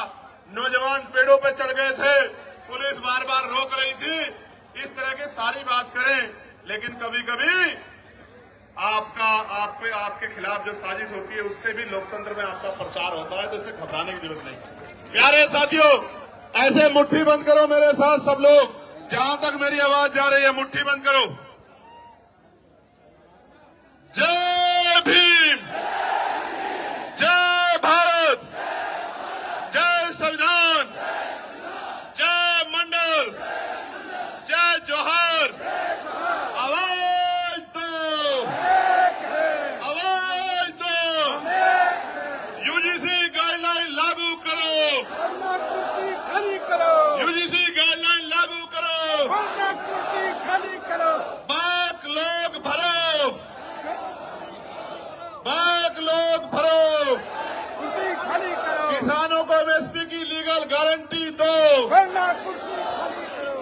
नौजवान पेड़ों पे चढ़ गए थे, पुलिस बार बार रोक रही थी, इस तरह की सारी बात करें, लेकिन कभी कभी आपके खिलाफ जो साजिश होती है उससे भी लोकतंत्र में आपका प्रचार होता है, तो इससे घबराने की जरूरत नहीं। प्यारे साथियों, ऐसे मुट्ठी बंद करो मेरे साथ सब लोग, जहां तक मेरी आवाज जा रही है मुट्ठी बंद करो। जय भीम, जय भारत, जय संविधान, जय मंडल, जय जोहर। आवाज दो, आवाज दो, यूजीसी गाइडलाइन लागू करो, कुर्सी खाली करो, यूजीसी गाइडलाइन लागू करो, कुर्सी खाली करो, बाक लोग भरो, बाक लोग भरो, कुर्सी खाली करो, किसानों को एमएसपी की लीगल गारंटी दो, वरना कुर्सी खाली करो,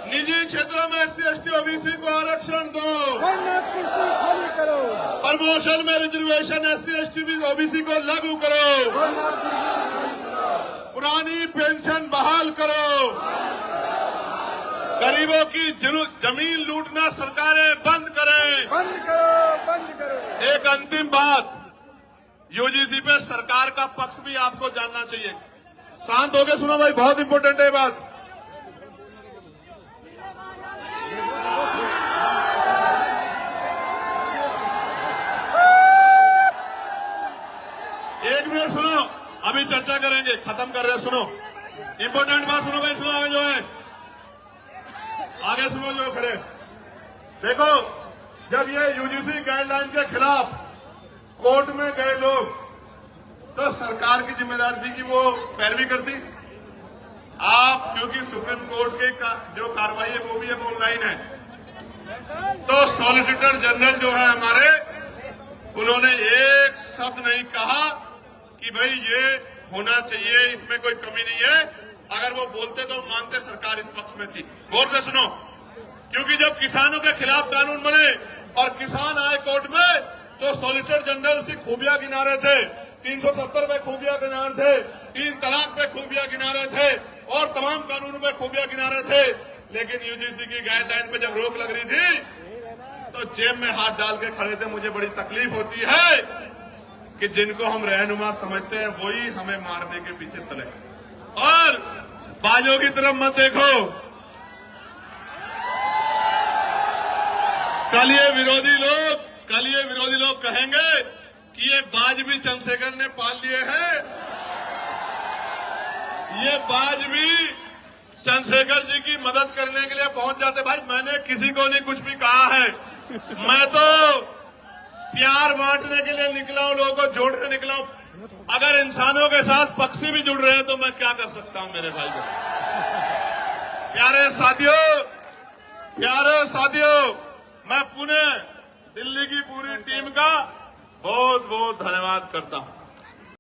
निजी क्षेत्रों में SC ST OBC को आरक्षण दो, वरना कुर्सी खाली करो, प्रमोशन में रिजर्वेशन SC ST OBC को लागू करो, वरना कुर्सी खाली करो, पुरानी पेंशन बहाल करो, गरीबों की जमीन लूटना सरकारें बंद करें। बंद करो, बंद करो। एक अंतिम बात, यूजीसी पे सरकार का पक्ष भी आपको जानना चाहिए। शांत होकर सुनो भाई, बहुत इंपॉर्टेंट है बात। एक मिनट सुनो, अभी चर्चा करेंगे, खत्म कर रहे हैं। सुनो, इंपॉर्टेंट बात सुनो भाई, सुनो आगे जो है, आगे सुनो जो खड़े। देखो, जब ये यूजीसी गाइडलाइन के खिलाफ कोर्ट में गए लोग, तो सरकार की जिम्मेदारी थी कि वो पैरवी करती। आप क्योंकि सुप्रीम कोर्ट की जो कार्रवाई है वो भी अब ऑनलाइन है, तो सॉलिसिटर जनरल जो है हमारे, उन्होंने एक शब्द नहीं कहा कि भाई ये होना चाहिए, इसमें कोई कमी नहीं है। अगर वो बोलते तो मानते सरकार इस पक्ष में थी। गौर से सुनो, क्योंकि जब किसानों के खिलाफ कानून बने और किसान आए कोर्ट में, तो सॉलिसिटर जनरल की खूबियां गिना रहे थे, 370 पे खूबियां गिना रहे थे, 3 तलाक पे खूबियां गिना रहे थे और तमाम कानूनों पे खूबियां गिना रहे थे। लेकिन यूजीसी की गाइडलाइन पे जब रोक लग रही थी, तो जेब में हाथ डाल के खड़े थे। मुझे बड़ी तकलीफ होती है कि जिनको हम रहनुमा समझते हैं वही हमें मारने के पीछे तले। और बाजों की तरफ मत देखो, कल ये विरोधी लोग कहेंगे कि ये बाज भी चंद्रशेखर ने पाल लिए हैं, ये बाज भी चंद्रशेखर जी की मदद करने के लिए पहुंच जाते। भाई मैंने किसी को नहीं कुछ भी कहा है, मैं तो प्यार बांटने के लिए निकला हूं, लोगों को जोड़ने निकला हूं। अगर इंसानों के साथ पक्षी भी जुड़ रहे हैं तो मैं क्या कर सकता हूं मेरे भाई को। प्यारे साथियों, मैं पुणे दिल्ली की पूरी टीम का बहुत बहुत धन्यवाद करता हूं।